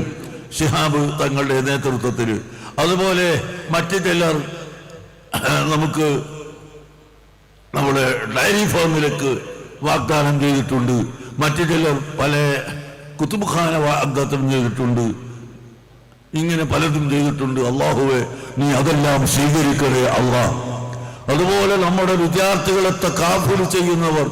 A: ശിഹാബ് തങ്ങളുടെ നേതൃത്വത്തിൽ. അതുപോലെ മറ്റു ചിലർ നമുക്ക് നമ്മുടെ ഡയറി ഫാമിലേക്ക് വാഗ്ദാനം ചെയ്തിട്ടുണ്ട്. മറ്റു ചിലർ പല കുത്തുബ്ഖാന വാഗ്ദാനം ചെയ്തിട്ടുണ്ട്. ഇങ്ങനെ പലതും ചെയ്തിട്ടുണ്ട്. അള്ളാഹുവെ നീ അതെല്ലാം സ്വീകരിക്കണേ അള്ളാഹ്. അതുപോലെ നമ്മുടെ വിദ്യാർത്ഥികളെ തഖാഫുൽ ചെയ്യുന്നവർ,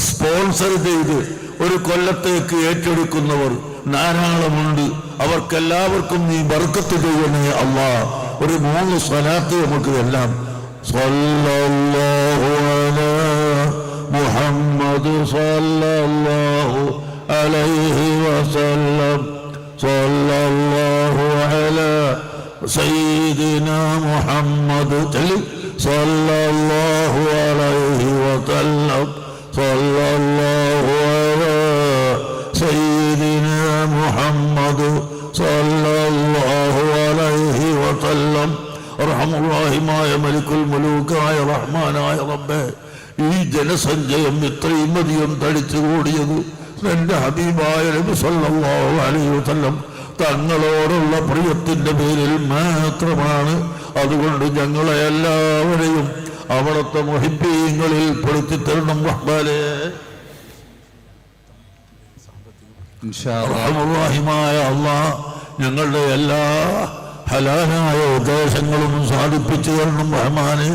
A: സ്പോൺസർ ചെയ്ത് ഒരു കൊല്ലത്തേക്ക് ഏറ്റെടുക്കുന്നവർ ധാരാളമുണ്ട്. അവർക്കെല്ലാവർക്കും നീ ബർക്കത്ത് ചെയ്യണേ അല്ലാഹ്. ഒരു 3 സ്വലാത്ത് നമുക്ക് എല്ലാം. സ്വല്ലല്ലാഹു അലാ മുഹമ്മദ് സ്വല്ലല്ലാഹു അലൈഹി വസല്ലം സ്വല്ലല്ലാഹു അലാ സയ്യിദിനാ മുഹമ്മദ് സ്വല്ലല്ലാഹു അലൈഹി വസല്ലം സ്വല്ലല്ലാഹു അലാ സയ്യിദിനാ മുഹമ്മദ് സ്വല്ലല്ലാഹു അലൈഹി വസല്ലം. റഹ്മാനായ മലിക്കുൽ മുലൂക്കായ റഹ്മാനായ റബ്ബേ, ഈ ജനസഞ്ചയം ഇത്രയും അധികം തടിച്ചു കൂടിയത് എൻ്റെ ഹബീബായ നബി സ്വല്ലല്ലാഹു അലൈഹി വസല്ലം തങ്ങളോടുള്ള പ്രിയത്തിൻ്റെ പേരിൽ മാത്രമാണ്. അതുകൊണ്ട് ഞങ്ങളെ എല്ലാവരെയും അവിടുത്തെ മുഹിബ്ബീങ്ങളിൽ പെടുത്തി തരണം റഹ്മാനേ. റഹ്മാനായ അല്ലാഹ് ഞങ്ങളുടെ എല്ലാ ഹലാലായ ഉദ്ദേശങ്ങളും സാധിപ്പിച്ചു തരണം റഹ്മാനേ.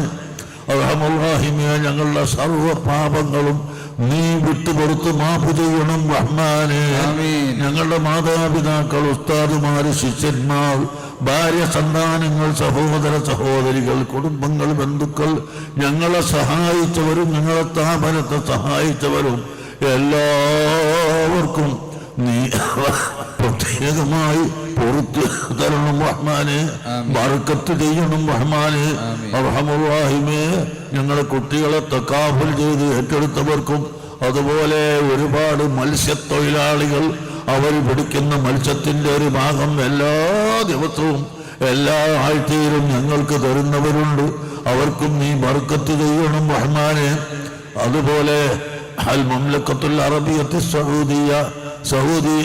A: റഹ്മാനേ ഞങ്ങളുടെ സർവ്വ പാപങ്ങളും നീ വിട്ടുപുറത്ത് മാപ്പ് ചെയ്യണം റഹ്മാനേ. ഞങ്ങളുടെ മാതാപിതാക്കൾ, ഉസ്താദുമാര്, ശിഷ്യന്മാർ, ഭാര്യ, സന്താനങ്ങൾ, സഹോദര സഹോദരികൾ, കുടുംബങ്ങൾ, ബന്ധുക്കൾ, ഞങ്ങളെ സഹായിച്ചവരും ഞങ്ങളെ സ്ഥാപനത്തെ സഹായിച്ചവരും എല്ലാവർക്കും നീ പ്രത്യേകമായി പുറത്ത് തരണം റഹ്മാനെ. ബർക്കത്ത് ചെയ്യണം റഹ്മാനെ. അർഹമുർ-റഹീമേ ഞങ്ങളെ കുട്ടികളെ തഖാഫുൽ ചെയ്ത് ഏറ്റെടുത്തവർക്കും അതുപോലെ ഒരുപാട് മത്സ്യത്തൊഴിലാളികൾ അവർ പിടിക്കുന്ന മത്സ്യത്തിന്റെ ഒരു ഭാഗം എല്ലാ ദിവസവും എല്ലാ ആഴ്ചയിലും ഞങ്ങൾക്ക് തരുന്നവരുണ്ട്. അവർക്കും നീ ബർക്കത്ത് ചെയ്യണം റഹ്മാനെ. അതുപോലെ അൽ മംലക്കത്തുൽ അറബിയത്തി സഊദിയ, സൗദി,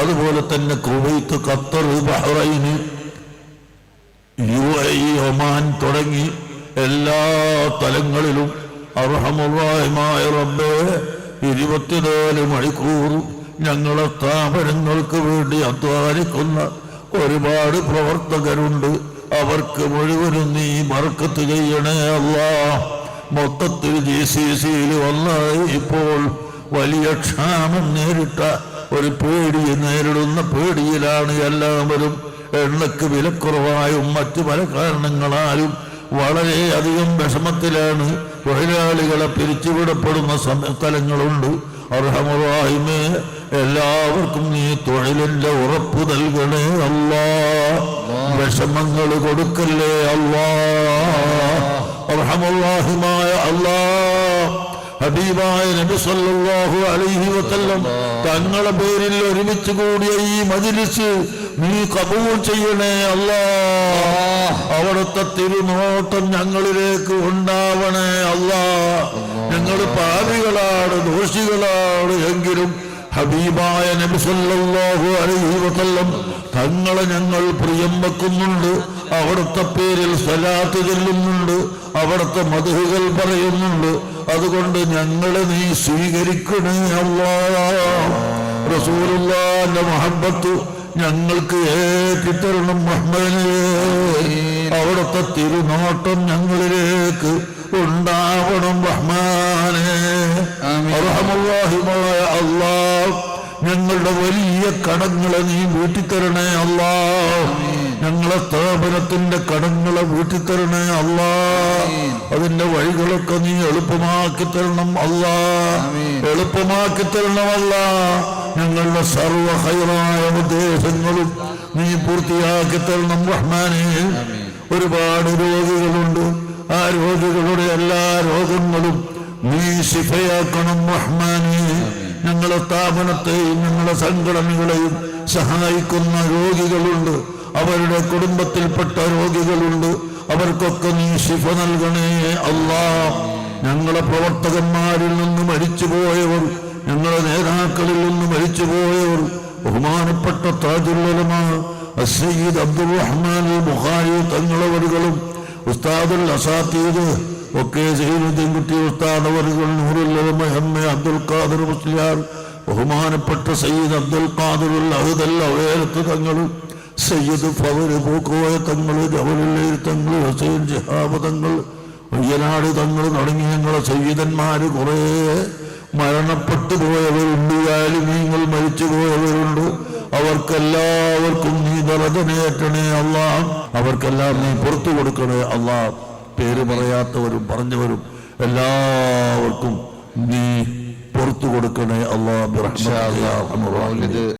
A: അതുപോലെ തന്നെ Kuwait, Qatar, Bahrain, UAE, Oman തുടങ്ങി എല്ലാ തലങ്ങളിലും അർഹമുർ-റഹീമായ റബ്ബേ 24 മണിക്കൂർ ഞങ്ങളെ സ്ഥാപനങ്ങൾക്ക് വേണ്ടി അധ്വാനിക്കുന്ന ഒരുപാട് പ്രവർത്തകരുണ്ട്. അവർക്ക് മുഴുവനും നീ ബർക്കത്ത് ചെയ്യണേ അല്ലാഹ്. മൊത്തത്തിൽ GCCയിൽ വന്നായി ഇപ്പോൾ വലിയ ക്ഷാമം നേരിട്ട ഒരു നേരിടുന്ന പേടിയിലാണ് എല്ലാവരും. എണ്ണക്ക് വിലക്കുറവായും മറ്റു പല കാരണങ്ങളാലും വളരെയധികം വിഷമത്തിലാണ്. തൊഴിലാളികളെ പിരിച്ചുവിടപ്പെടുന്ന സ്ഥലങ്ങളുണ്ട്. അർഹമുർ-റഹീമേ, എല്ലാവർക്കും നീ തൊഴിലിന്റെ ഉറപ്പ് നൽകണേ അല്ലാഹ്. വിഷമങ്ങൾ കൊടുക്കല്ലേ അല്ലാഹ്. അർഹമുർ-റഹീമായ അല്ലാഹ്, ഹബീബായ നബി സല്ലല്ലാഹു അലൈഹി വസല്ലം തങ്ങളുടെ പേരിൽ ഒരുമിച്ച് കൂടിയ ഈ മജ്‌ലിസ് നീ കബൂൽ ചെയ്യണേ അല്ലാഹ്. അവിടുത്തെ തിരുനോട്ടം ഞങ്ങളിലേക്ക് ഉണ്ടാവണേ അല്ലാഹ്. ഞങ്ങൾ പാപികളാണ്, ദോഷികളാണ് എങ്കിലും ഹബീബായ നബി സല്ലല്ലാഹു അലൈഹി വസല്ലം തങ്ങളെ ഞങ്ങൾ പ്രിയം വെക്കുന്നുണ്ട്. അവിടുത്തെ പേരിൽ സ്വലാത്ത് ചൊല്ലുന്നുണ്ട്, അവിടുത്തെ മദ്ഹുകൾ പറയുന്നുണ്ട്. അതുകൊണ്ട് ഞങ്ങളെ നീ സ്വീകരിക്കണേ അല്ലാഹ്. റസൂലുള്ളാഹിന്റെ മുഹബ്ബത്ത് ഞങ്ങൾക്ക് ഏറ്റിത്തരണം റഹ്മാനേ. അവിടുത്തെ തിരുനോട്ടം ഞങ്ങളിലേക്ക് ഉണ്ടാവണം റഹ്മാനേ. അർഹമുർ-റഹീമായ അല്ലാഹ്, ഞങ്ങളുടെ വലിയ കടങ്ങളെ നീ വീട്ടിത്തരണേ അല്ലാഹ്. ഞങ്ങളെ സ്ഥാപനത്തിന്റെ കടങ്ങളെ വീട്ടിത്തരണേ അല്ലാഹ്. അതിന്റെ വഴികളൊക്കെ നീ എളുപ്പമാക്കി തരണം അല്ലാഹ്. എളുപ്പമാക്കി തരണം അല്ലാഹ്. ഞങ്ങളുടെ സർവ്വ ഖൈറായ ഉദ്ദേശങ്ങളും നീ പൂർത്തിയാക്കി തരണം റഹ്മാനേ. ഒരുപാട് രോഗികളുണ്ട്. ആ രോഗികളുടെ എല്ലാ രോഗങ്ങളും നീ ശിഫയാക്കണം റഹ്മാനേ. ഞങ്ങളെ സ്ഥാപനത്തെയും ഞങ്ങളെ സംഘടനകളെയും സഹായിക്കുന്ന രോഗികളുണ്ട്, അവരുടെ കുടുംബത്തിൽപ്പെട്ട രോഗികളുണ്ട്. അവർക്കൊക്കെ നീ ശിഫ നൽകണേ അല്ലാഹ്. ഞങ്ങളെ പ്രവർത്തകന്മാരിൽ നിന്ന് മരിച്ചുപോയവർ, ഞങ്ങളുടെ നേതാക്കളിൽ നിന്ന് മരിച്ചുപോയവർ, ബഹുമാനപ്പെട്ട താജുൽ ഉലമ സയ്യിദ് അബ്ദുർ റഹ്മാൻ ബുഖാരി തങ്ങളവരുകളും ഉസ്താദുൽ അസാത്തീദ് ഒക്കെ സയ്യിദുദ്ദീൻ കുട്ടി ഉസ്താദ് അവരുകൾ, നൂറുൽ ഉലമ എം എ അബ്ദുൽ ഖാദിർ മുസ്ലിയാർ, ബഹുമാനപ്പെട്ട സയ്യിദ് അബ്ദുൽ ഖാദിറുൽ അഹ്ദൽ അവേലത്ത് തങ്ങൾ, സയ്യിദ് ഫവർ പൂക്കോയ തങ്ങൾ, ജവലുൽ തങ്ങൾ, ഹുസൈൻ ജിഹാബ് തങ്ങൾ, വയ്യനാട് തങ്ങൾ തുടങ്ങി ഞങ്ങളെ സയ്യിദന്മാര് കുറെ മരണപ്പെട്ടു പോയവരുണ്ട്. ആലിമീങ്ങൾ മരിച്ചു പോയവരുണ്ട്. അവർക്കെല്ലാവർക്കും നീ ദറജനേറ്റണേ അല്ലാഹ്. അവർക്കെല്ലാം നീ പുറത്തു കൊടുക്കണേ അല്ലാഹ്. പേര് പറയാത്തവരും പറഞ്ഞവരും എല്ലാവർക്കും നീ പുറത്തു കൊടുക്കണേ അല്ലാഹ്.